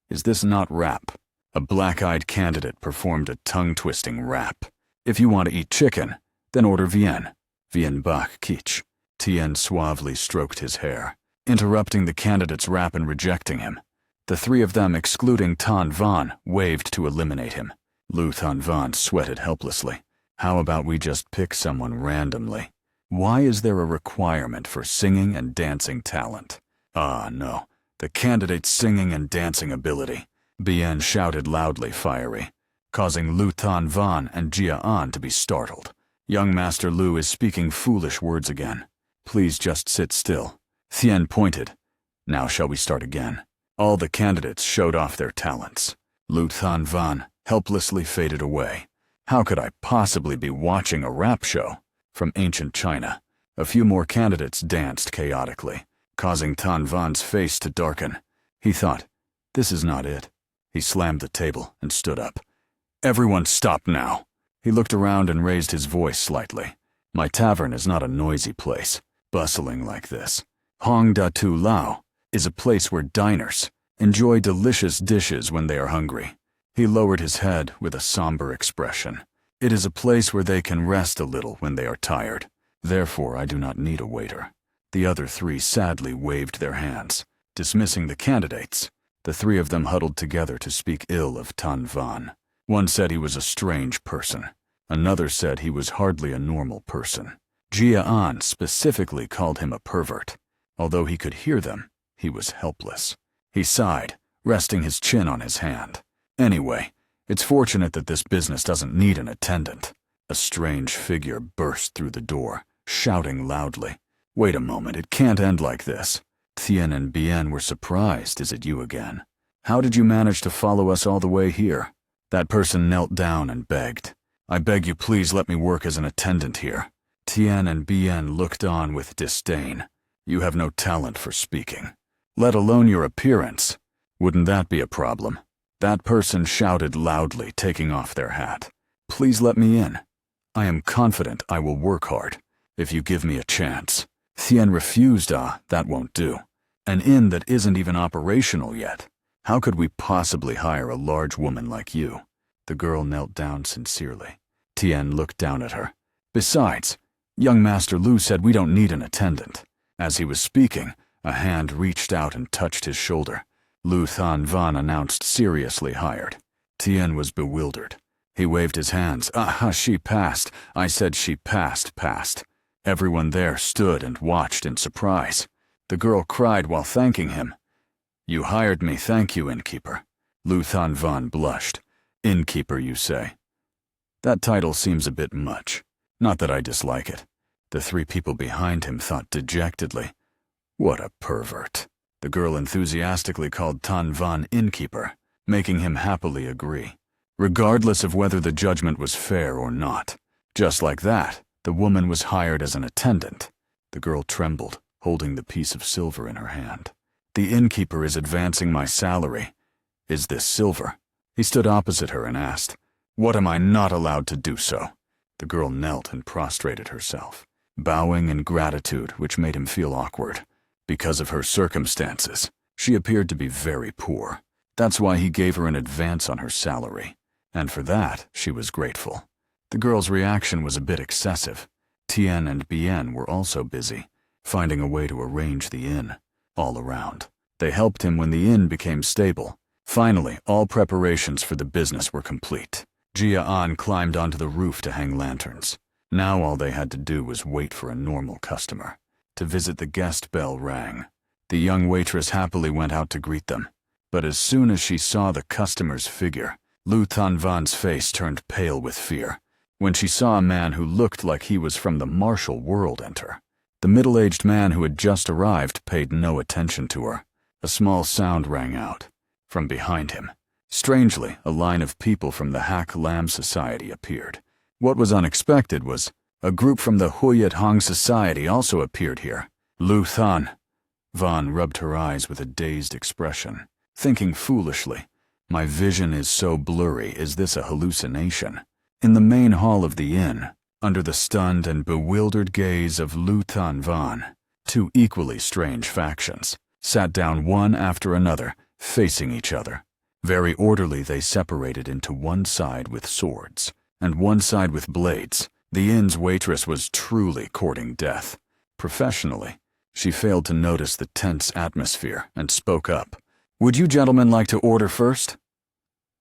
Is this not rap? A black-eyed candidate performed a tongue-twisting rap. If you want to eat chicken, then order Vienne. Vienne bach quiche. Tien suavely stroked his hair, interrupting the candidate's rap and rejecting him. The three of them, excluding Tan Van, waved to eliminate him. Lu Tan Van sweated helplessly. How about we just pick someone randomly? Why is there a requirement for singing and dancing talent? Ah, no. The candidate's singing and dancing ability. Bien shouted loudly, fiery, causing Lu Tan Van and Jia An to be startled. Young Master Lu is speaking foolish words again. Please just sit still. Thien pointed. Now shall we start again? All the candidates showed off their talents. Lu Tan Van helplessly faded away. How could I possibly be watching a rap show? From ancient China, a few more candidates danced chaotically, causing Tan Van's face to darken. He thought, this is not it. He slammed the table and stood up. Everyone stop now. He looked around and raised his voice slightly. My tavern is not a noisy place, bustling like this. Hong Da Tu Lao is a place where diners enjoy delicious dishes when they are hungry. He lowered his head with a somber expression. It is a place where they can rest a little when they are tired. Therefore, I do not need a waiter. The other three sadly waved their hands, dismissing the candidates. The three of them huddled together to speak ill of Tan Van. One said he was a strange person. Another said he was hardly a normal person. Jia An specifically called him a pervert. Although he could hear them, he was helpless. He sighed, resting his chin on his hand. Anyway, it's fortunate that this business doesn't need an attendant. A strange figure burst through the door, shouting loudly. Wait a moment, it can't end like this. Thien and Bien were surprised. Is it you again? How did you manage to follow us all the way here? That person knelt down and begged. I beg you, please let me work as an attendant here. Tien and Bien looked on with disdain. You have no talent for speaking, let alone your appearance. Wouldn't that be a problem? That person shouted loudly, taking off their hat. Please let me in. I am confident I will work hard, if you give me a chance. Thien refused. That won't do. An inn that isn't even operational yet. How could we possibly hire a large woman like you? The girl knelt down sincerely. Tien looked down at her. Besides, young Master Lu said we don't need an attendant. As he was speaking, a hand reached out and touched his shoulder. Lu Tan Van announced, seriously hired. Tien was bewildered. He waved his hands. She passed. I said she passed. Everyone there stood and watched in surprise. The girl cried while thanking him. You hired me, thank you, innkeeper. Lu Tan Van blushed. Innkeeper, you say? That title seems a bit much. Not that I dislike it. The three people behind him thought dejectedly. What a pervert. The girl enthusiastically called Tan Van innkeeper, making him happily agree, regardless of whether the judgment was fair or not. Just like that, the woman was hired as an attendant. The girl trembled, holding the piece of silver in her hand. The innkeeper is advancing my salary. Is this silver? He stood opposite her and asked, What am I not allowed to do so? The girl knelt and prostrated herself, bowing in gratitude, which made him feel awkward. Because of her circumstances, she appeared to be very poor. That's why he gave her an advance on her salary, and for that she was grateful. The girl's reaction was a bit excessive. Tien and Bien were also busy, finding a way to arrange the inn, all around. They helped him when the inn became stable. Finally, all preparations for the business were complete. Jia An climbed onto the roof to hang lanterns. Now all they had to do was wait for a normal customer. To visit, the guest bell rang. The young waitress happily went out to greet them. But as soon as she saw the customer's figure, Lu Tan Van's face turned pale with fear. When she saw a man who looked like he was from the martial world enter. The middle-aged man who had just arrived paid no attention to her. A small sound rang out. From behind him, strangely, a line of people from the Hak Lam Society appeared. What was unexpected was a group from the Huyat Hong Society also appeared here. Lu Tan Van rubbed her eyes with a dazed expression, thinking foolishly, my vision is so blurry, is this a hallucination? In the main hall of the inn, under the stunned and bewildered gaze of Lu Tan Van, two equally strange factions sat down one after another, facing each other. Very orderly, they separated into one side with swords, and one side with blades. The inn's waitress was truly courting death. Professionally, she failed to notice the tense atmosphere and spoke up. "Would you gentlemen like to order first?"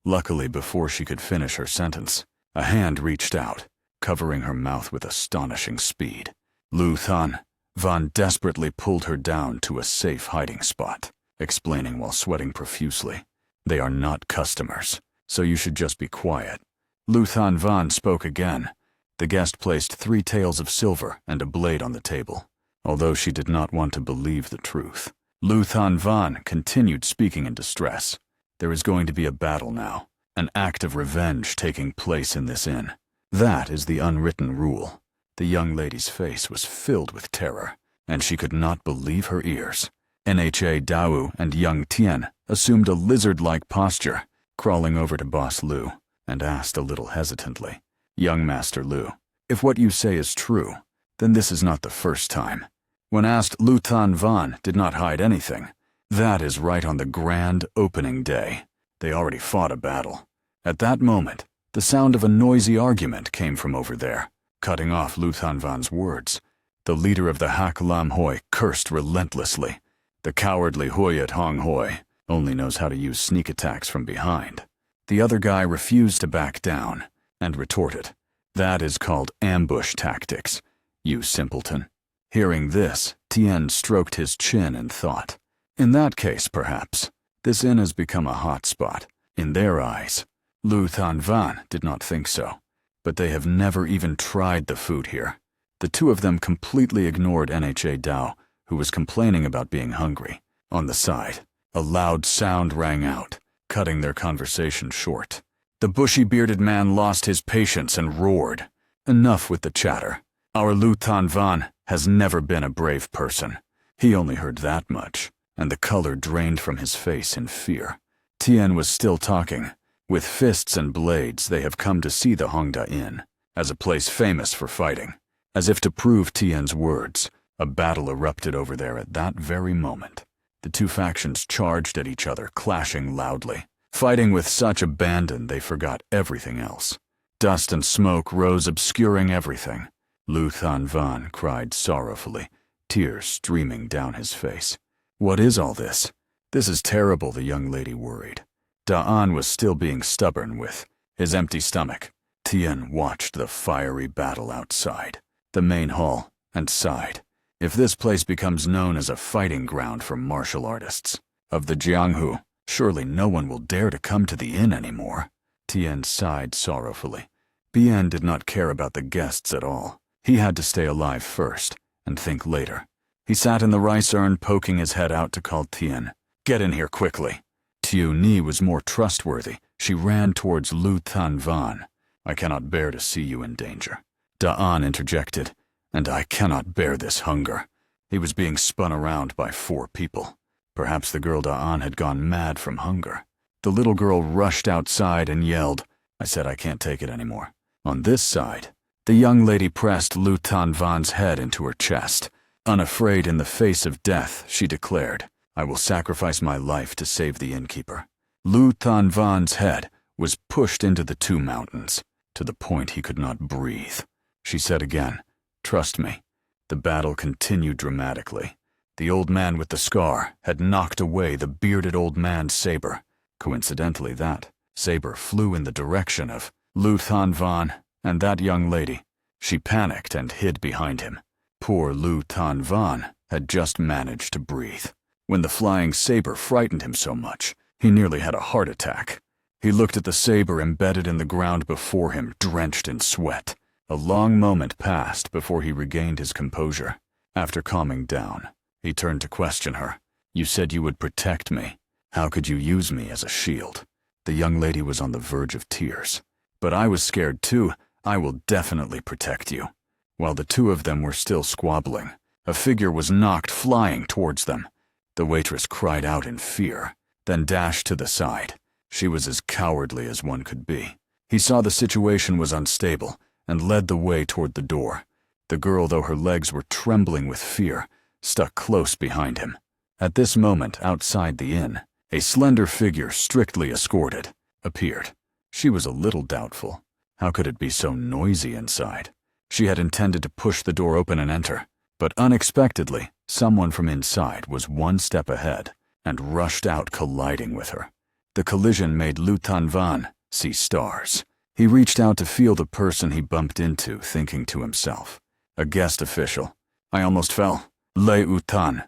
Luckily, before she could finish her sentence, a hand reached out, covering her mouth with astonishing speed. Van desperately pulled her down to a safe hiding spot, explaining while sweating profusely. "They are not customers, so you should just be quiet." Van spoke again. The guest placed 3 taels of silver and a blade on the table, although she did not want to believe the truth. Van continued speaking in distress. "There is going to be a battle now, an act of revenge taking place in this inn. That is the unwritten rule." The young lady's face was filled with terror, and she could not believe her ears. Nha Dao and young Tian assumed a lizard-like posture, crawling over to Boss Lu, and asked a little hesitantly, "Young Master Lu, if what you say is true, then this is not the first time." When asked, Van did not hide anything. "That is right on the grand opening day. They already fought a battle." At that moment, the sound of a noisy argument came from over there, cutting off Van's words. The leader of the Hak Lam Hoi cursed relentlessly. The cowardly Huyat Hong Hoi only knows how to use sneak attacks from behind. The other guy refused to back down and retorted, "That is called ambush tactics, you simpleton." Hearing this, Tien stroked his chin in thought. In that case, perhaps, this inn has become a hot spot. In their eyes, Van did not think so, but they have never even tried the food here. The two of them completely ignored Nha Dao, who was complaining about being hungry. On the side, a loud sound rang out, cutting their conversation short. The bushy-bearded man lost his patience and roared, "Enough with the chatter. Our Van has never been a brave person." He only heard that much, and the color drained from his face in fear. Tien was still talking. With fists and blades, they have come to see the Hongda Inn, as a place famous for fighting. As if to prove Tien's words, a battle erupted over there at that very moment. The two factions charged at each other, clashing loudly. Fighting with such abandon, they forgot everything else. Dust and smoke rose, obscuring everything. Van cried sorrowfully, tears streaming down his face. "What is all this? This is terrible," the young lady worried. Da'an was still being stubborn with his empty stomach. Tien watched the fiery battle outside the main hall and sighed. If this place becomes known as a fighting ground for martial artists of the Jianghu, surely no one will dare to come to the inn anymore. Tien sighed sorrowfully. Bien did not care about the guests at all. He had to stay alive first and think later. He sat in the rice urn, poking his head out to call Tien. "Get in here quickly." Tiu Ni was more trustworthy. She ran towards Van. "I cannot bear to see you in danger." Da'an interjected, "And I cannot bear this hunger." He was being spun around by 4 people. Perhaps the girl Da'an had gone mad from hunger. The little girl rushed outside and yelled, "I said I can't take it anymore." On this side, the young lady pressed Van's head into her chest. Unafraid in the face of death, she declared, "I will sacrifice my life to save the innkeeper." Van's head was pushed into the 2 mountains, to the point he could not breathe. She said again, "Trust me." The battle continued dramatically. The old man with the scar had knocked away the bearded old man's saber. Coincidentally, that saber flew in the direction of Van and that young lady. She panicked and hid behind him. Poor Van had just managed to breathe. When the flying saber frightened him so much, he nearly had a heart attack. He looked at the saber embedded in the ground before him, drenched in sweat. A long moment passed before he regained his composure. After calming down, he turned to question her. "You said you would protect me. How could you use me as a shield?" The young lady was on the verge of tears. "But I was scared too. I will definitely protect you." While the 2 of them were still squabbling, a figure was knocked flying towards them. The waitress cried out in fear, then dashed to the side. She was as cowardly as one could be. He saw the situation was unstable and led the way toward the door. The girl, though her legs were trembling with fear, stuck close behind him. At this moment, outside the inn, A slender figure, strictly escorted, appeared. She was a little doubtful. How could it be so noisy inside? She had intended to push the door open and enter, but unexpectedly, someone from inside was one step ahead and rushed out, colliding with her. The collision made Liu Tanvan see stars. He reached out to feel the person he bumped into, thinking to himself, "A guest official. I almost fell." Liu Tan.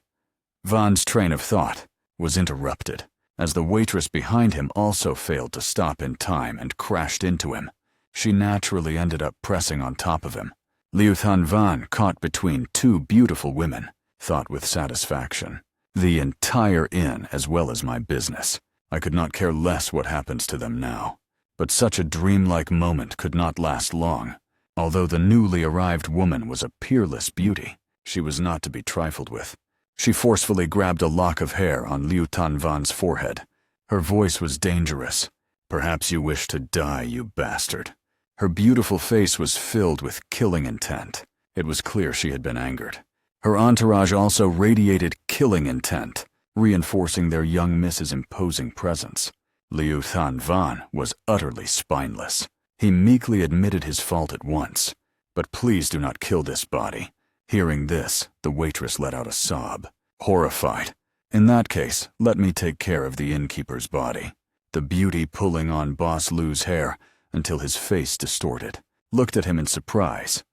Van's train of thought was interrupted, as the waitress behind him also failed to stop in time and crashed into him. She naturally ended up pressing on top of him. Liu Tanvan, caught between two beautiful women, thought with satisfaction, "The entire inn as well as my business. I could not care less what happens to them now." But such a dreamlike moment could not last long. Although the newly arrived woman was a peerless beauty, she was not to be trifled with. She forcefully grabbed a lock of hair on Liu Tanvan's forehead. Her voice was dangerous. "Perhaps you wish to die, you bastard." Her beautiful face was filled with killing intent. It was clear she had been angered. Her entourage also radiated killing intent, reinforcing their young miss's imposing presence. Liu Tanvan was utterly spineless. He meekly admitted his fault at once. "But please do not kill this body." Hearing this, the waitress let out a sob, horrified. "In that case, let me take care of the innkeeper's body." The beauty, pulling on Boss Liu's hair until his face distorted, looked at him in surprise.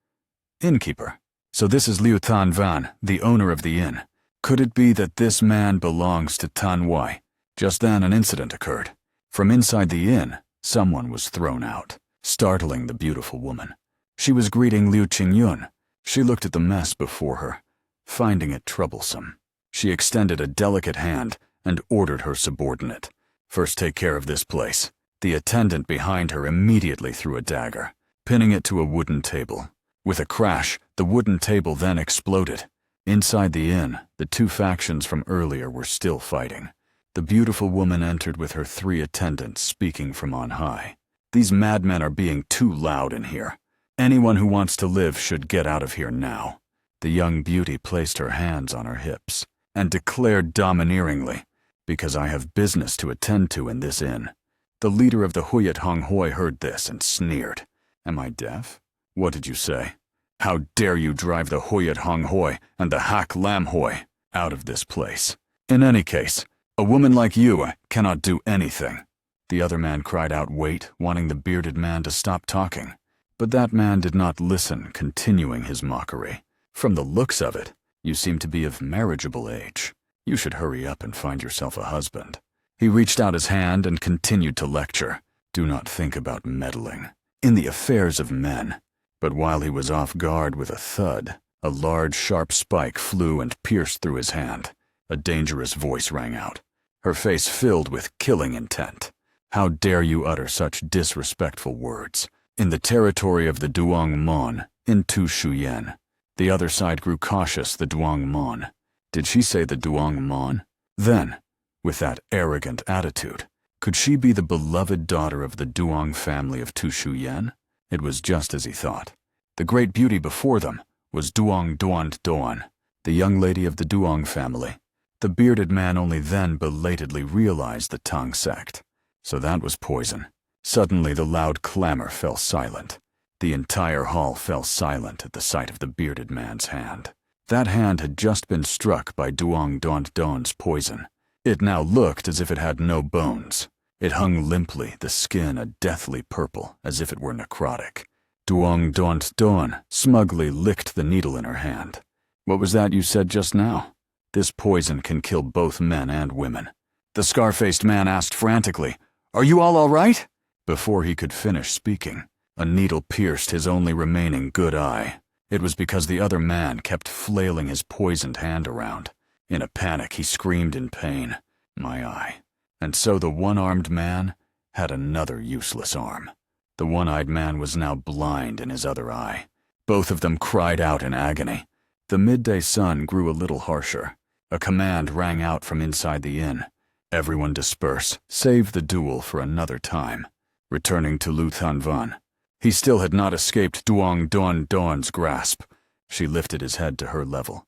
"Innkeeper? So this is Liu Tanvan, the owner of the inn. Could it be that this man belongs to Tanwai?" Just then an incident occurred. From inside the inn, someone was thrown out, startling the beautiful woman. She was greeting Liu Qingyun. She looked at the mess before her, finding it troublesome. She extended a delicate hand and ordered her subordinate, "First take care of this place." The attendant behind her immediately threw a dagger, pinning it to a wooden table. With a crash, the wooden table then exploded. Inside the inn, the two factions from earlier were still fighting. The beautiful woman entered with her 3 attendants, speaking from on high. "These madmen are being too loud in here. Anyone who wants to live should get out of here now." The young beauty placed her hands on her hips and declared domineeringly, "Because I have business to attend to in this inn." The leader of the Huyat Honghoi heard this and sneered. "Am I deaf? What did you say? How dare you drive the Huyat Honghoi and the Hak Lam Hoi out of this place? In any case, a woman like you cannot do anything." The other man cried out, "Wait," wanting the bearded man to stop talking. But that man did not listen, continuing his mockery. "From the looks of it, you seem to be of marriageable age. You should hurry up and find yourself a husband." He reached out his hand and continued to lecture. "Do not think about meddling in the affairs of men." But while he was off guard, with a thud, a large sharp spike flew and pierced through his hand. A dangerous voice rang out, her face filled with killing intent. "How dare you utter such disrespectful words in the territory of the Duong Mon, in Tu Shuyen?" The other side grew cautious. The Duong Mon. Did she say the Duong Mon? Then, with that arrogant attitude, could she be the beloved daughter of the Duong family of Tu Shuyen? It was just as he thought. The great beauty before them was Duong Duant Doan, the young lady of the Duong family. The bearded man only then belatedly realized the Tang sect. So that was poison. Suddenly the loud clamor fell silent. The entire hall fell silent at the sight of the bearded man's hand. That hand had just been struck by Duong Duant Doan's poison. It now looked as if it had no bones. It hung limply, the skin a deathly purple, as if it were necrotic. Duong Duant Doan smugly licked the needle in her hand. "What was that you said just now? This poison can kill both men and women." The scar-faced man asked frantically, "Are you all right?" Before he could finish speaking, a needle pierced his only remaining good eye. It was because the other man kept flailing his poisoned hand around. In a panic, he screamed in pain, "My eye." And so the one-armed man had another useless arm. The one-eyed man was now blind in his other eye. Both of them cried out in agony. The midday sun grew a little harsher. A command rang out from inside the inn. "Everyone disperse, save the duel for another time." Returning to Liu Tanvan, he still had not escaped Duong Duan Doan's grasp. She lifted his head to her level.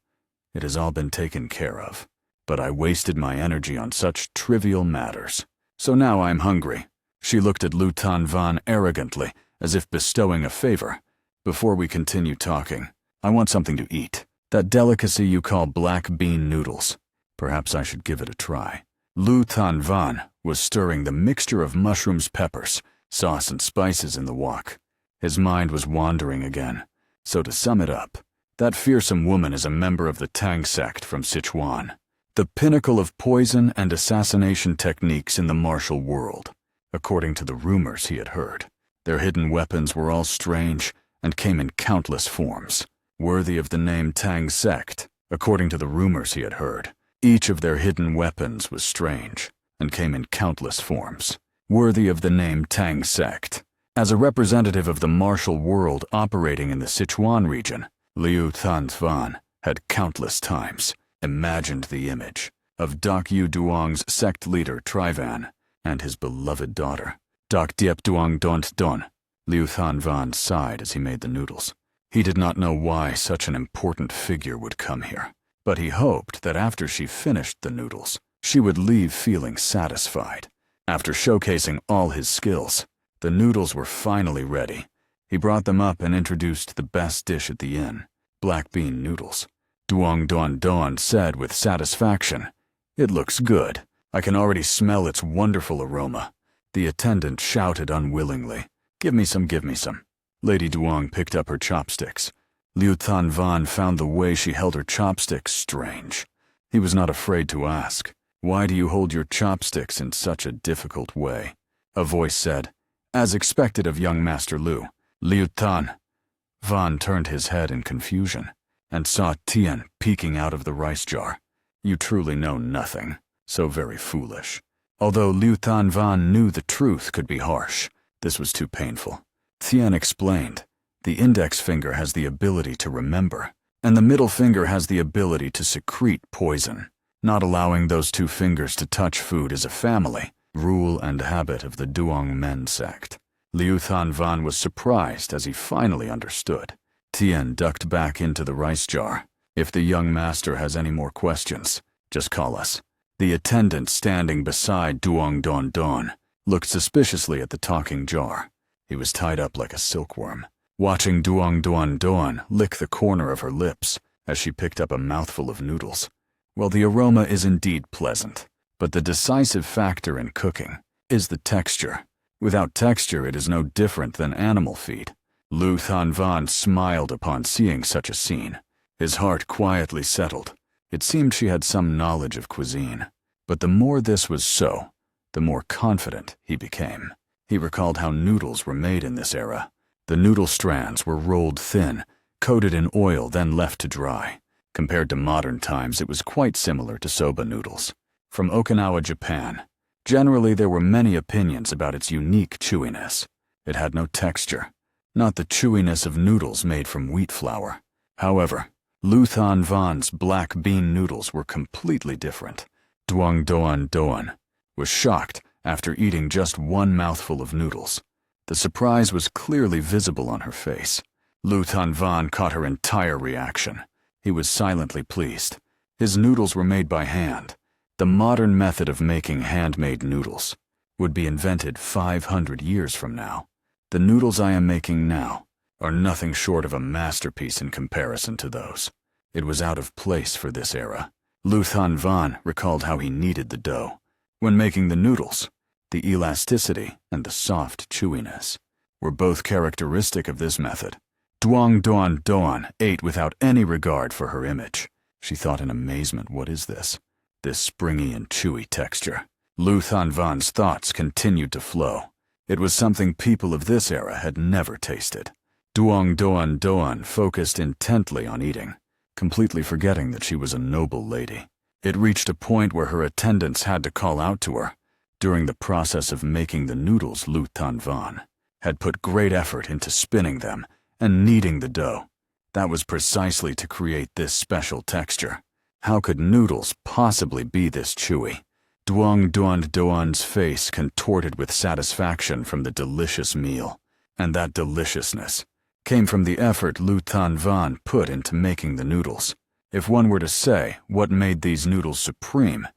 "It has all been taken care of. but I wasted my energy on such trivial matters. So now I'm hungry." She looked at Lu Tanvan arrogantly, as if bestowing a favor. "Before we continue talking, I want something to eat. That delicacy you call black bean noodles. Perhaps I should give it a try." Lu Tanvan was stirring the mixture of mushrooms, peppers, sauce, and spices in the wok. His mind was wandering again. So to sum it up, that fearsome woman is a member of the Tang sect from Sichuan, the pinnacle of poison and assassination techniques in the martial world. According to the rumors he had heard, their hidden weapons were all strange and came in countless forms, worthy of the name Tang sect. According to the rumors he had heard, each of their hidden weapons was strange and came in countless forms, worthy of the name Tang sect. As a representative of the martial world operating in the Sichuan region, Liu Tanvan had countless times imagined the image of Dak Yu Duong's sect leader Trivan and his beloved daughter, Dak Diep Duong Dont Don. Liu Tanvan sighed as he made the noodles. He did not know why such an important figure would come here, but he hoped that after she finished the noodles, she would leave feeling satisfied. After showcasing all his skills, the noodles were finally ready. He brought them up and introduced the best dish at the inn, black bean noodles. Duong Don Don said with satisfaction, "It looks good. I can already smell its wonderful aroma." The attendant shouted unwillingly, give me some, give me some." Lady Duong picked up her chopsticks. Liu Tanvan found the way she held her chopsticks strange. He was not afraid to ask, "Why do you hold your chopsticks in such a difficult way?" A voice said, "As expected of young Master Liu." Liu Tan-van turned his head in confusion and saw Tian peeking out of the rice jar. "You truly know nothing. So very foolish." Although Liu Tanvan knew the truth could be harsh, this was too painful. Tian explained, "The index finger has the ability to remember, and the middle finger has the ability to secrete poison. Not allowing those two fingers to touch food is a family rule and habit of the Duong men sect." Liu Tanvan was surprised as he finally understood. Tian ducked back into the rice jar. "If the young master has any more questions, just call us." The attendant standing beside Duong Don Don looked suspiciously at the talking jar. He was tied up like a silkworm. Watching Duong Don Don lick the corner of her lips as she picked up a mouthful of noodles. Well, the aroma is indeed pleasant, but the decisive factor in cooking is the texture. Without texture, it is no different than animal feed. Liu Tanvan smiled upon seeing such a scene. His heart quietly settled. It seemed she had some knowledge of cuisine. But the more this was so, the more confident he became. He recalled how noodles were made in this era. The noodle strands were rolled thin, coated in oil, then left to dry. Compared to modern times, it was quite similar to soba noodles. From Okinawa, Japan, generally there were many opinions about its unique chewiness. It had no texture, not the chewiness of noodles made from wheat flour. However, Liu Tanvan's black bean noodles were completely different. Duong Don was shocked after eating just one mouthful of noodles. The surprise was clearly visible on her face. Liu Tanvan caught her entire reaction. He was silently pleased. His noodles were made by hand. The modern method of making handmade noodles would be invented 500 years from now. The noodles I am making now are nothing short of a masterpiece in comparison to those. It was out of place for this era. Liu Tanvan recalled how he kneaded the dough. When making the noodles, the elasticity and the soft chewiness were both characteristic of this method. Duong Don ate without any regard for her image. She thought in amazement, what is this? This springy and chewy texture. Liu Tanvan's thoughts continued to flow. It was something people of this era had never tasted. Duong Don focused intently on eating, completely forgetting that she was a noble lady. It reached a point where her attendants had to call out to her. During the process of making the noodles, Liu Tanvan had put great effort into spinning them and kneading the dough. That was precisely to create this special texture. How could noodles possibly be this chewy? Duong Don's face contorted with satisfaction from the delicious meal, and that deliciousness came from the effort Liu Tanvan put into making the noodles. If one were to say what made these noodles supreme,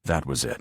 that was it.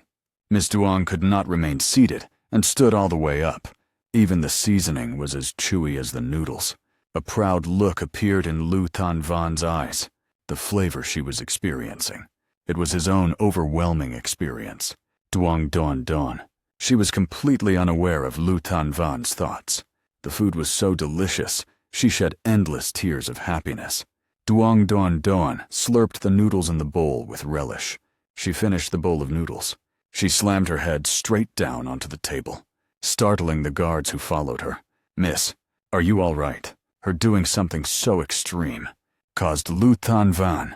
Miss Duong could not remain seated and stood all the way up. Even the seasoning was as chewy as the noodles. A proud look appeared in Liu Tanvan's eyes. The flavor she was experiencing. It was his own overwhelming experience. Duong Don Don. She was completely unaware of Liu Tanvan's thoughts. The food was so delicious, she shed endless tears of happiness. Duong Don Don slurped the noodles in the bowl with relish. She finished the bowl of noodles. She slammed her head straight down onto the table, startling the guards who followed her. "Miss, are you all right?" Her doing something so extreme caused Liu Tanvan,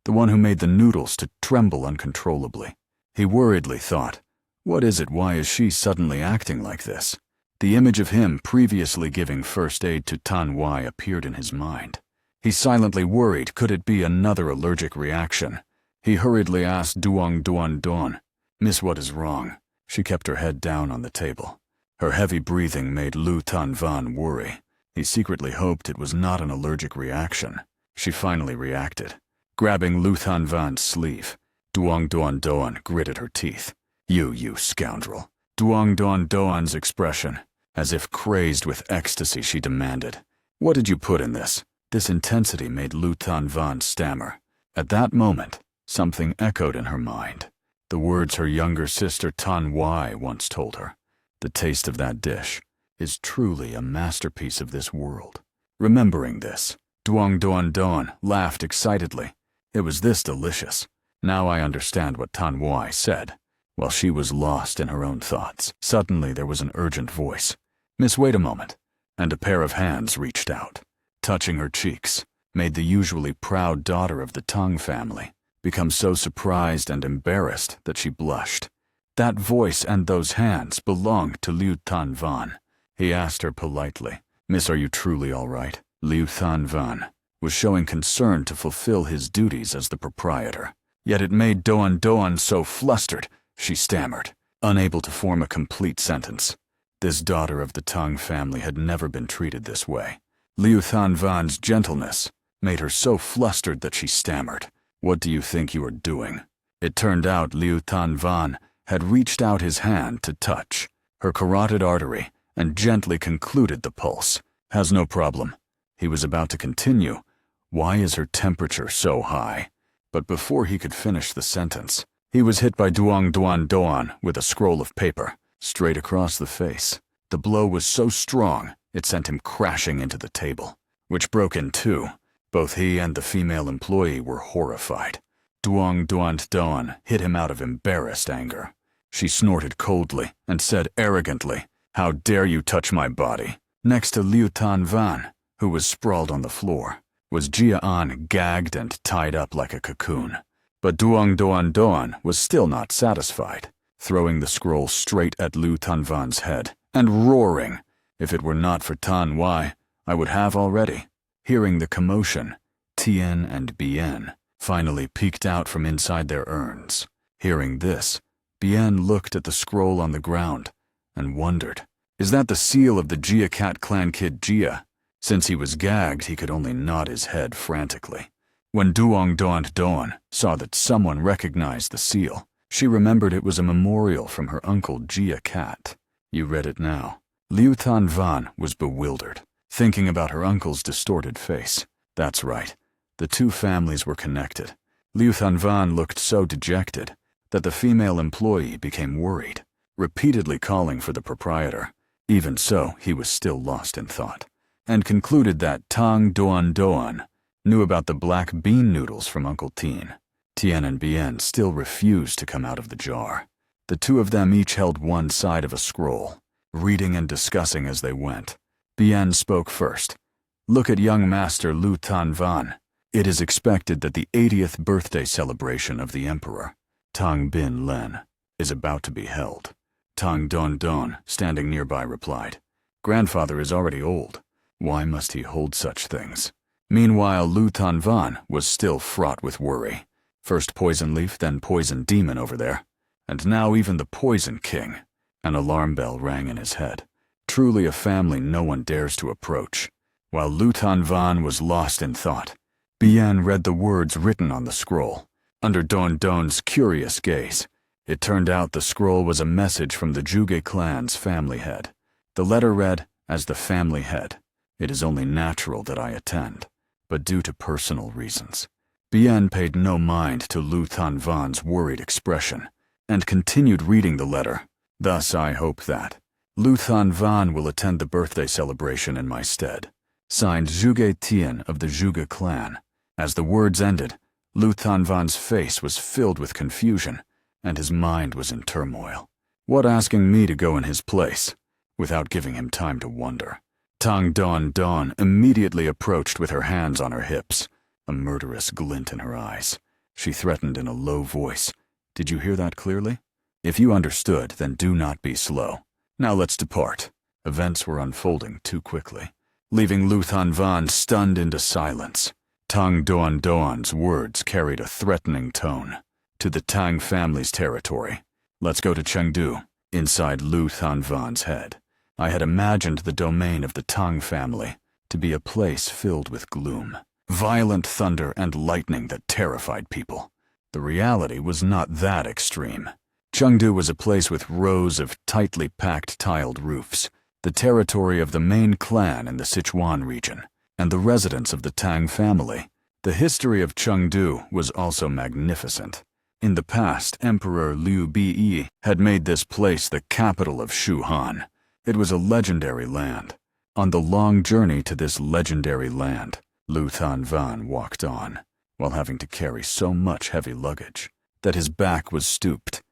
the one who made the noodles, to tremble uncontrollably. He worriedly thought, what is it? Why is she suddenly acting like this? The image of him previously giving first aid to Tan Wai appeared in his mind. He silently worried, could it be another allergic reaction? He hurriedly asked Duong Duan Don, "Miss, what is wrong?" She kept her head down on the table. Her heavy breathing made Liu Tanvan worry. He secretly hoped it was not an allergic reaction. She finally reacted, grabbing Liu Tanvan's sleeve. Duong Duan Doan gritted her teeth. You scoundrel." Duong Duan Doan's expression, as if crazed with ecstasy, she demanded, "What did you put in this?" This intensity made Liu Tanvan stammer. At that moment, something echoed in her mind. The words her younger sister Tan Wai once told her. The taste of that dish is truly a masterpiece of this world. Remembering this, Duong Duan Don laughed excitedly. It was this delicious. Now I understand what Tan Wai said. While she was lost in her own thoughts, suddenly there was an urgent voice. "Miss, wait a moment." And a pair of hands reached out, touching her cheeks, made the usually proud daughter of the Tang family become so surprised and embarrassed that she blushed. That voice and those hands belonged to Liu Tanvan. He asked her politely, "Miss, are you truly all right?" Liu Tanvan was showing concern to fulfill his duties as the proprietor. Yet it made Doan Doan so flustered, she stammered, unable to form a complete sentence. This daughter of the Tang family had never been treated this way. Liu Tanvan's gentleness made her so flustered that she stammered, "What do you think you are doing?" It turned out Liu Tanvan had reached out his hand to touch her carotid artery and gently concluded the pulse. "Has no problem." He was about to continue, "Why is her temperature so high?" But before he could finish the sentence, he was hit by Duong Duan Doan with a scroll of paper, straight across the face. The blow was so strong, it sent him crashing into the table, which broke in two. Both he and the female employee were horrified. Duong Duan Doan hit him out of embarrassed anger. She snorted coldly and said arrogantly, "How dare you touch my body?" Next to Liu Tanvan, who was sprawled on the floor, was Jia An, gagged and tied up like a cocoon. But Duong Duan Doan was still not satisfied, throwing the scroll straight at Liu Tanvan's head and roaring, "If it were not for Tan Wai, I would have already." Hearing the commotion, Tien and Bien finally peeked out from inside their urns. Hearing this, Bien looked at the scroll on the ground and wondered, "Is that the seal of the Jia Cat clan kid Jia?" Since he was gagged, he could only nod his head frantically. When Duong Duan Doan saw that someone recognized the seal, she remembered it was a memorial from her uncle Jia Cat. You read it now. Liu Tanvan was bewildered, thinking about her uncle's distorted face. That's right, the two families were connected. Liu Tanvan looked so dejected that the female employee became worried, repeatedly calling for the proprietor. Even so, he was still lost in thought, and concluded that Tang Duan Doan knew about the black bean noodles from Uncle Tien. Tien and Bien still refused to come out of the jar. The two of them each held one side of a scroll, reading and discussing as they went. Bien spoke first. "Look at young master Liu Tanvan. It is expected that the 80th birthday celebration of the emperor, Tang Bin Len, is about to be held." Tang Don Don, standing nearby, replied, "Grandfather is already old. Why must he hold such things?" Meanwhile, Liu Tanvan was still fraught with worry. First Poison Leaf, then Poison Demon over there, and now even the Poison King. An alarm bell rang in his head. Truly a family no one dares to approach. While Liu Tanvan was lost in thought, Bian read the words written on the scroll. Under Don Don's curious gaze, it turned out the scroll was a message from the Juge clan's family head. The letter read, "As the family head, it is only natural that I attend, but due to personal reasons." Bian paid no mind to Lu Tanvan's worried expression and continued reading the letter. "Thus I hope that Lu Tanvan will attend the birthday celebration in my stead. Signed, Zhuge Tian of the Zhuge clan." As the words ended, Lu Tanvan's face was filled with confusion, and his mind was in turmoil. What asking me to go in his place? Without giving him time to wonder, Tang Don Don immediately approached with her hands on her hips, a murderous glint in her eyes. She threatened in a low voice, "Did you hear that clearly? If you understood, then do not be slow. Now let's depart." Events were unfolding too quickly, leaving Lu Tanvan stunned into silence. Tang Don Don's words carried a threatening tone. "To the Tang family's territory. Let's go to Chengdu." Inside Lu Tanvan's head, I had imagined the domain of the Tang family to be a place filled with gloom, violent thunder and lightning that terrified people. The reality was not that extreme. Chengdu was a place with rows of tightly packed tiled roofs, the territory of the main clan in the Sichuan region, and the residence of the Tang family. The history of Chengdu was also magnificent. In the past, Emperor Liu Bi had made this place the capital of Shu Han. It was a legendary land. On the long journey to this legendary land, Lu Tanvan walked on, while having to carry so much heavy luggage that his back was stooped.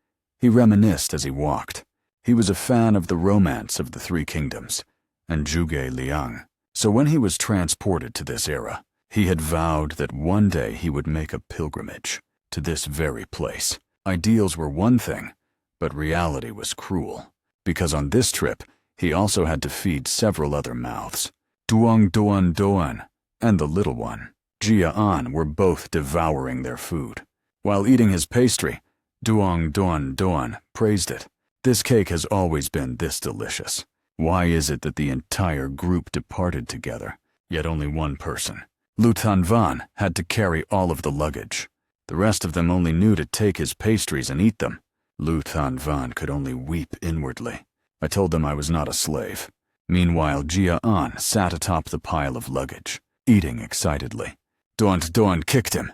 He reminisced as he walked. He was a fan of the romance of the Three Kingdoms and Zhuge Liang. So when he was transported to this era, he had vowed that one day he would make a pilgrimage to this very place. Ideals were one thing, but reality was cruel, because on this trip, he also had to feed several other mouths. Duong Doan Doan and the little one, Jia An, were both devouring their food. While eating his pastry, Duong Doan Doan praised it. "This cake has always been this delicious. Why is it that the entire group departed together, yet only one person?" Lu Tanvan had to carry all of the luggage. The rest of them only knew to take his pastries and eat them. Lu Tanvan could only weep inwardly. I told them I was not a slave. Meanwhile, Jia An sat atop the pile of luggage, eating excitedly. Duant Doan kicked him.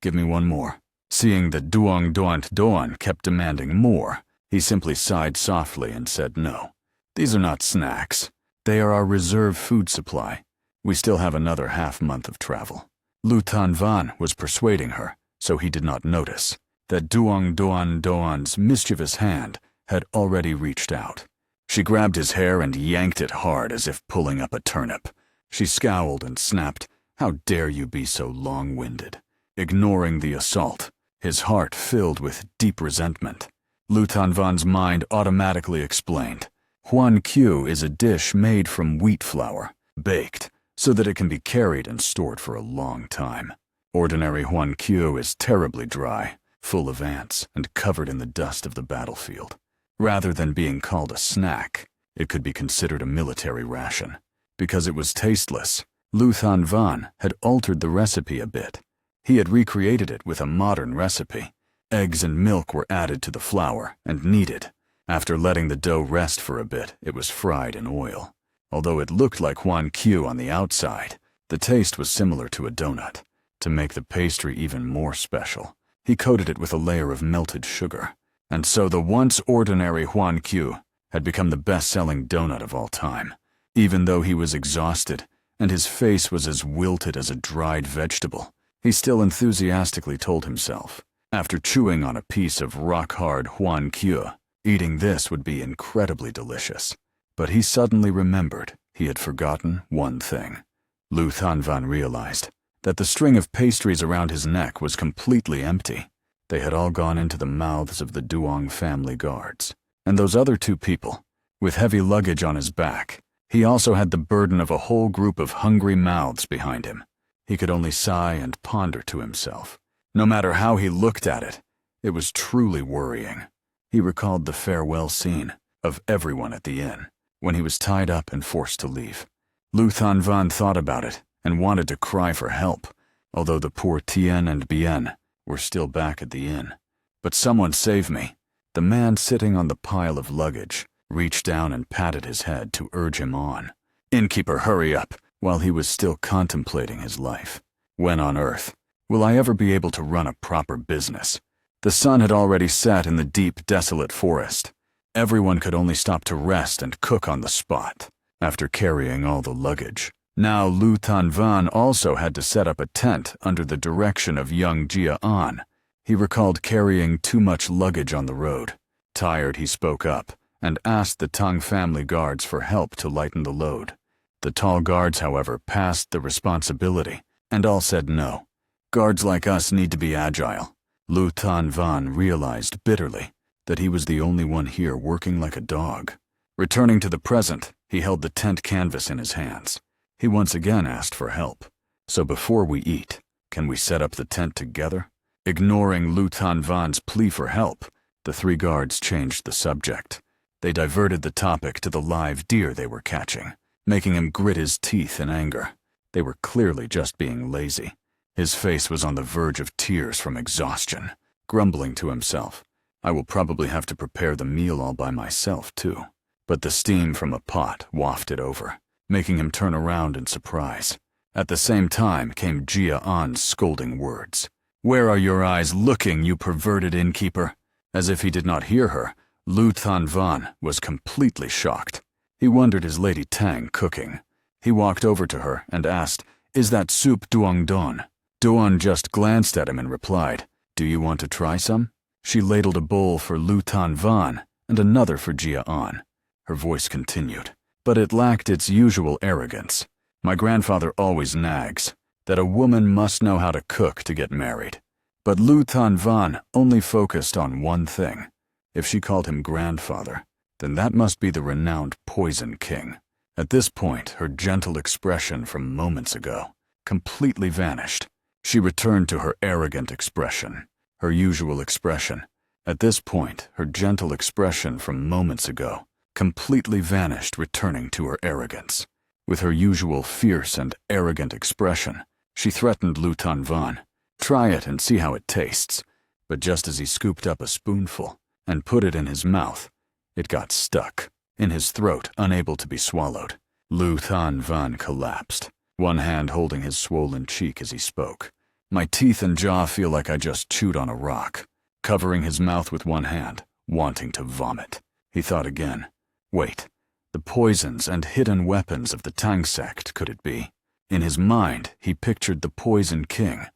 "Give me one more." Seeing that Duong Duant Doan kept demanding more, he simply sighed softly and said no. "These are not snacks. They are our reserve food supply. We still have another half-month of travel." Lu Tanvan was persuading her, so he did not notice that Duong Doan Doan's mischievous hand had already reached out. She grabbed his hair and yanked it hard as if pulling up a turnip. She scowled and snapped, "How dare you be so long-winded?" Ignoring the assault, his heart filled with deep resentment. Lu Tanvan's mind automatically explained, "Huan Q is a dish made from wheat flour, baked, so that it can be carried and stored for a long time. Ordinary Huan Q is terribly dry, full of ants, and covered in the dust of the battlefield. Rather than being called a snack, it could be considered a military ration. Because it was tasteless, Lu Tanvan had altered the recipe a bit. He had recreated it with a modern recipe. Eggs and milk were added to the flour and kneaded. After letting the dough rest for a bit, it was fried in oil. Although it looked like Huan Q on the outside, the taste was similar to a donut. To make the pastry even more special, he coated it with a layer of melted sugar. And so the once ordinary Huan Q had become the best-selling donut of all time. Even though he was exhausted and his face was as wilted as a dried vegetable, he still enthusiastically told himself, after chewing on a piece of rock-hard Huan Q, eating this would be incredibly delicious. But he suddenly remembered he had forgotten one thing. Lu Tanvan realized that the string of pastries around his neck was completely empty. They had all gone into the mouths of the Duong family guards. And those other two people, with heavy luggage on his back, he also had the burden of a whole group of hungry mouths behind him. He could only sigh and ponder to himself. No matter how he looked at it, it was truly worrying. He recalled the farewell scene of everyone at the inn, when he was tied up and forced to leave. Lu Tanvan thought about it and wanted to cry for help, although the poor Tien and Bien were still back at the inn. But someone saved me. The man sitting on the pile of luggage reached down and patted his head to urge him on. Innkeeper, hurry up, while he was still contemplating his life. When on earth will I ever be able to run a proper business? The sun had already set in the deep, desolate forest. Everyone could only stop to rest and cook on the spot, after carrying all the luggage. Now Lu Tanvan also had to set up a tent under the direction of young Jia An. He recalled carrying too much luggage on the road. Tired, he spoke up and asked the Tang family guards for help to lighten the load. The tall guards, however, passed the responsibility, and all said no. Guards like us need to be agile. Lu Tanvan realized bitterly that he was the only one here working like a dog. Returning to the present, he held the tent canvas in his hands. He once again asked for help. So before we eat, can we set up the tent together? Ignoring Lu Tanvan's plea for help, the three guards changed the subject. They diverted the topic to the live deer they were catching, making him grit his teeth in anger. They were clearly just being lazy. His face was on the verge of tears from exhaustion, grumbling to himself, I will probably have to prepare the meal all by myself, too. But the steam from a pot wafted over, making him turn around in surprise. At the same time came Jia An's scolding words. Where are your eyes looking, you perverted innkeeper? As if he did not hear her, Lu Tanvan was completely shocked. He wondered is Lady Tang cooking. He walked over to her and asked, Is that soup duong don? Duan just glanced at him and replied, Do you want to try some? She ladled a bowl for Lu Tanvan and another for Jia An. Her voice continued, but it lacked its usual arrogance. My grandfather always nags that a woman must know how to cook to get married. But Lu Tanvan only focused on one thing. If she called him grandfather, then that must be the renowned Poison King. At this point, her gentle expression from moments ago completely vanished. She returned to her arrogant expression, her usual expression. At this point, her gentle expression from moments ago completely vanished, returning to her arrogance. With her usual fierce and arrogant expression, she threatened Lu Tanvan. Try it and see how it tastes. But just as he scooped up a spoonful and put it in his mouth, it got stuck in his throat, unable to be swallowed. Lu Tanvan collapsed, one hand holding his swollen cheek as he spoke. My teeth and jaw feel like I just chewed on a rock. Covering his mouth with one hand, wanting to vomit. He thought again. Wait, the poisons and hidden weapons of the Tang sect, could it be? In his mind, he pictured the Poison King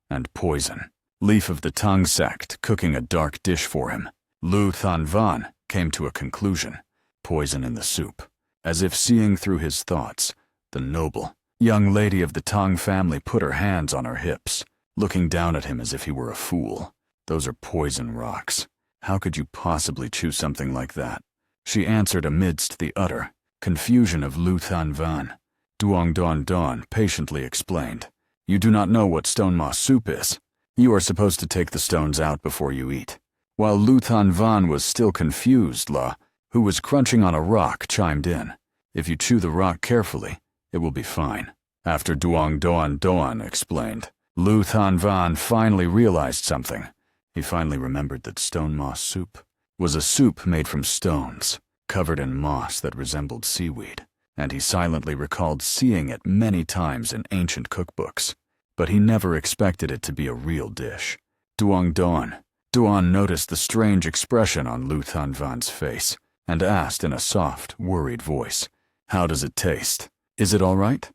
and poison. Leaf of the Tang sect cooking a dark dish for him. Lu Tanvan came to a conclusion. Poison in the soup. As if seeing through his thoughts, the noble, young lady of the Tang family put her hands on her hips, looking down at him as if he were a fool. Those are poison rocks. How could you possibly chew something like that? She answered amidst the utter confusion of Lu Tanvan. Duong Don Don patiently explained, You do not know what stone moss soup is. You are supposed to take the stones out before you eat. While Lu Tanvan was still confused, La, who was crunching on a rock, chimed in. If you chew the rock carefully, it will be fine. After Duong Don Don explained, Lu Tanvan finally realized something. He finally remembered that stone moss soup was a soup made from stones, covered in moss that resembled seaweed, and he silently recalled seeing it many times in ancient cookbooks, but he never expected it to be a real dish. Duong Duan noticed the strange expression on Lu Tanvan's face, and asked in a soft, worried voice, How does it taste? Is it all right?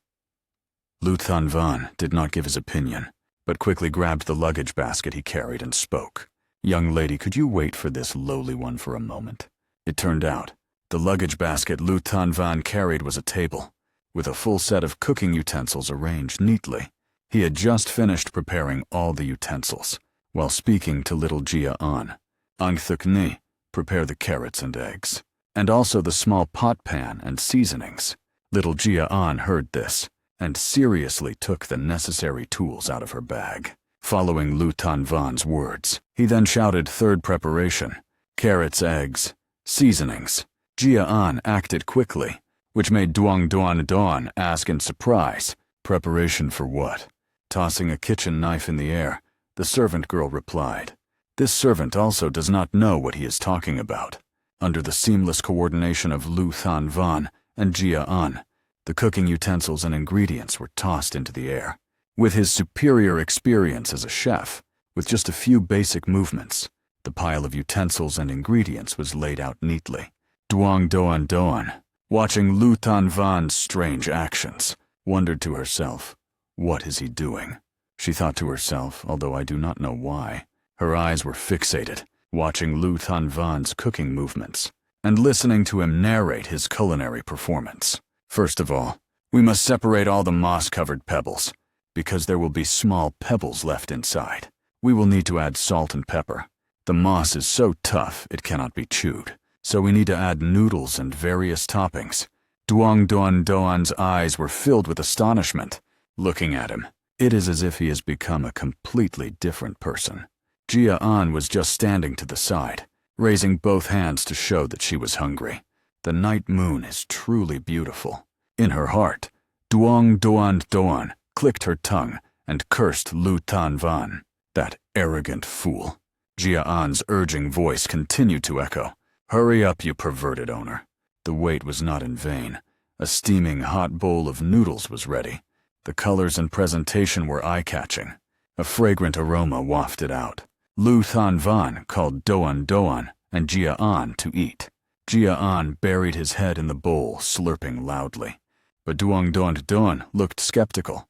Lu Tanvan did not give his opinion, but quickly grabbed the luggage basket he carried and spoke. Young lady, could you wait for this lowly one for a moment? It turned out, the luggage basket Lu Tanvan carried was a table, with a full set of cooking utensils arranged neatly. He had just finished preparing all the utensils, while speaking to little Jia An. Ang Thuk Ni, prepare the carrots and eggs, and also the small pot pan and seasonings. Little Jia An heard this, and seriously took the necessary tools out of her bag. Following Lu Tanvan's words, he then shouted third preparation, carrots, eggs, seasonings. Jia An acted quickly, which made Duong Don Don ask in surprise, preparation for what? Tossing a kitchen knife in the air, the servant girl replied. This servant also does not know what he is talking about. Under the seamless coordination of Lu Thanvan and Jia An, the cooking utensils and ingredients were tossed into the air. With his superior experience as a chef, with just a few basic movements, the pile of utensils and ingredients was laid out neatly. Duong Doan, watching Lu Thanvan's strange actions, wondered to herself, "What is he doing?" She thought to herself, although I do not know why. Her eyes were fixated, watching Lu Thanvan's cooking movements, and listening to him narrate his culinary performance. First of all, we must separate all the moss-covered pebbles, because there will be small pebbles left inside. We will need to add salt and pepper. The moss is so tough it cannot be chewed, so we need to add noodles and various toppings. Duong Doan's eyes were filled with astonishment. Looking at him, it is as if he has become a completely different person. Jia An was just standing to the side, raising both hands to show that she was hungry. The night moon is truly beautiful. In her heart, Duong Doan clicked her tongue and cursed Lu Thanvan. That arrogant fool. Jia An's urging voice continued to echo. Hurry up, you perverted owner. The wait was not in vain. A steaming hot bowl of noodles was ready. The colors and presentation were eye-catching. A fragrant aroma wafted out. Lu Thanvan called Doan and Jia An to eat. Jia An buried his head in the bowl, slurping loudly. But Duong Doan looked skeptical.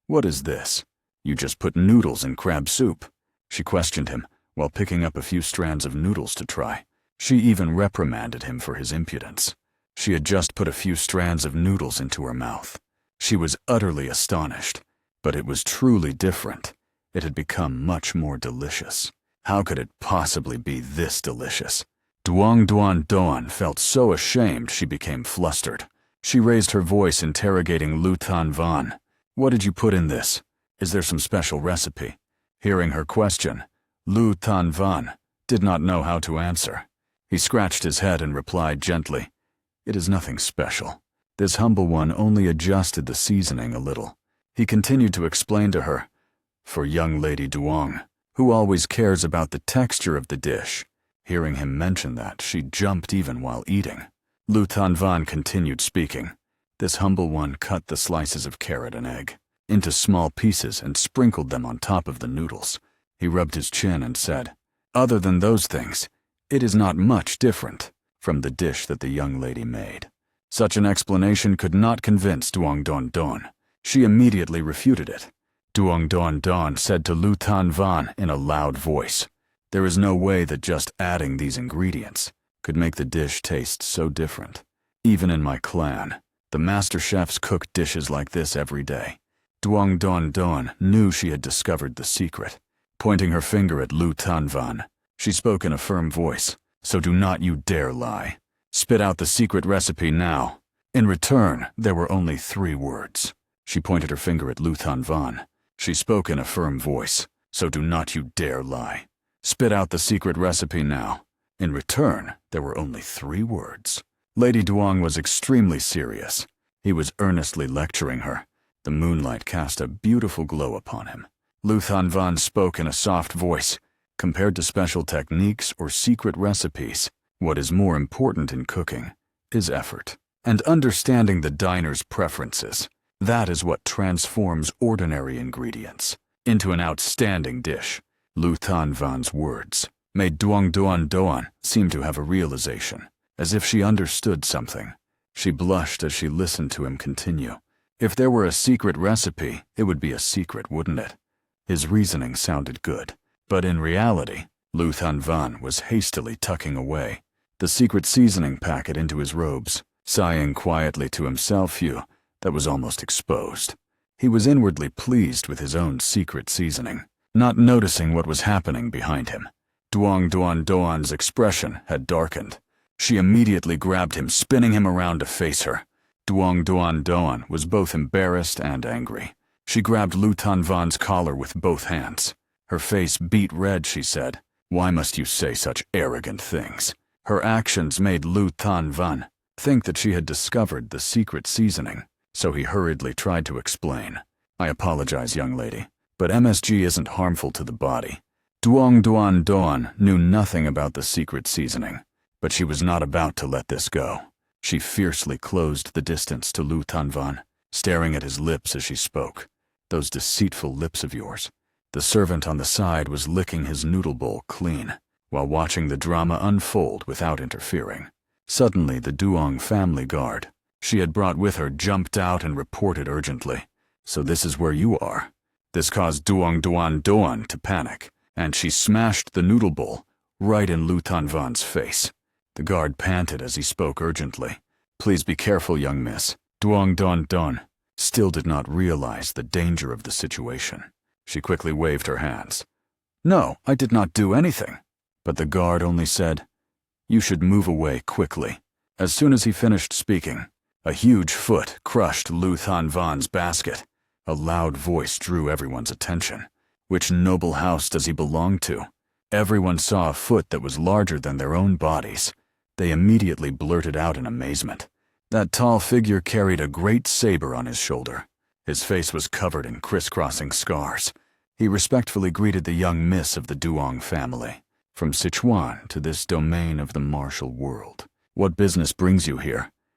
What is this? You just put noodles in crab soup? She questioned him, while picking up a few strands of noodles to try. She even reprimanded him for his impudence. She had just put a few strands of noodles into her mouth. She was utterly astonished, but it was truly different. It had become much more delicious. How could it possibly be this delicious? Duong Doan felt so ashamed she became flustered. She raised her voice, interrogating Lu Thanvan. What did you put in this? Is there some special recipe? Hearing her question, Lu Thanvan did not know how to answer. He scratched his head and replied gently, It is nothing special. This humble one only adjusted the seasoning a little. He continued to explain to her, For young Lady Duong, who always cares about the texture of the dish. Hearing him mention that, she jumped even while eating. Lu Thanvan continued speaking. This humble one cut the slices of carrot and egg into small pieces and sprinkled them on top of the noodles. He rubbed his chin and said, Other than those things, it is not much different from the dish that the young lady made. Such an explanation could not convince Duong Doan. She immediately refuted it. Duong Doan said to Lu Thanvan in a loud voice, There is no way that just adding these ingredients could make the dish taste so different. Even in my clan, the master chefs cook dishes like this every day. Duong Doan knew she had discovered the secret. Pointing her finger at Lu Thanvan, she spoke in a firm voice, So do not you dare lie. Spit out the secret recipe now. In return, there were only 3 words. She pointed her finger at Lu Thanvan. She spoke in a firm voice, So do not you dare lie. Spit out the secret recipe now. In return, there were only 3 words. Lady Duong was extremely serious. He was earnestly lecturing her. The moonlight cast a beautiful glow upon him. Lu Thanvan spoke in a soft voice. Compared to special techniques or secret recipes, what is more important in cooking is effort and understanding the diner's preferences. That is what transforms ordinary ingredients into an outstanding dish. Lu Thanvan's words made Duong Doan seem to have a realization, as if she understood something. She blushed as she listened to him continue. If there were a secret recipe, it would be a secret, wouldn't it? His reasoning sounded good, but in reality, Lu Thanvan was hastily tucking away the secret seasoning packet into his robes, sighing quietly to himself, that was almost exposed. He was inwardly pleased with his own secret seasoning, not noticing what was happening behind him. Duong Doan's expression had darkened. She immediately grabbed him, spinning him around to face her. Duong Doan was both embarrassed and angry. She grabbed Lu Thanvan's collar with both hands. Her face beat red, she said, Why must you say such arrogant things? Her actions made Lu Thanvan think that she had discovered the secret seasoning, so he hurriedly tried to explain. I apologize, young lady, but MSG isn't harmful to the body. Duong Duan Doan knew nothing about the secret seasoning, but she was not about to let this go. She fiercely closed the distance to Lu Tanvan, staring at his lips as she spoke. Those deceitful lips of yours. The servant on the side was licking his noodle bowl clean, while watching the drama unfold without interfering. Suddenly, the Duong family guard she had brought with her jumped out and reported urgently. So this is where you are. This caused Duong Duan Doan to panic, and she smashed the noodle bowl right in Lu Tanvan's face. The guard panted as he spoke urgently. Please be careful, young miss. Duong Don Don still did not realize the danger of the situation. She quickly waved her hands. No, I did not do anything. But the guard only said, You should move away quickly. As soon as he finished speaking, a huge foot crushed Lu Tanvan's basket. A loud voice drew everyone's attention. Which noble house does he belong to? Everyone saw a foot that was larger than their own bodies. They immediately blurted out in amazement. That tall figure carried a great saber on his shoulder. His face was covered in crisscrossing scars. He respectfully greeted the young miss of the Duong family. From Sichuan to this domain of the martial world. What business brings you here?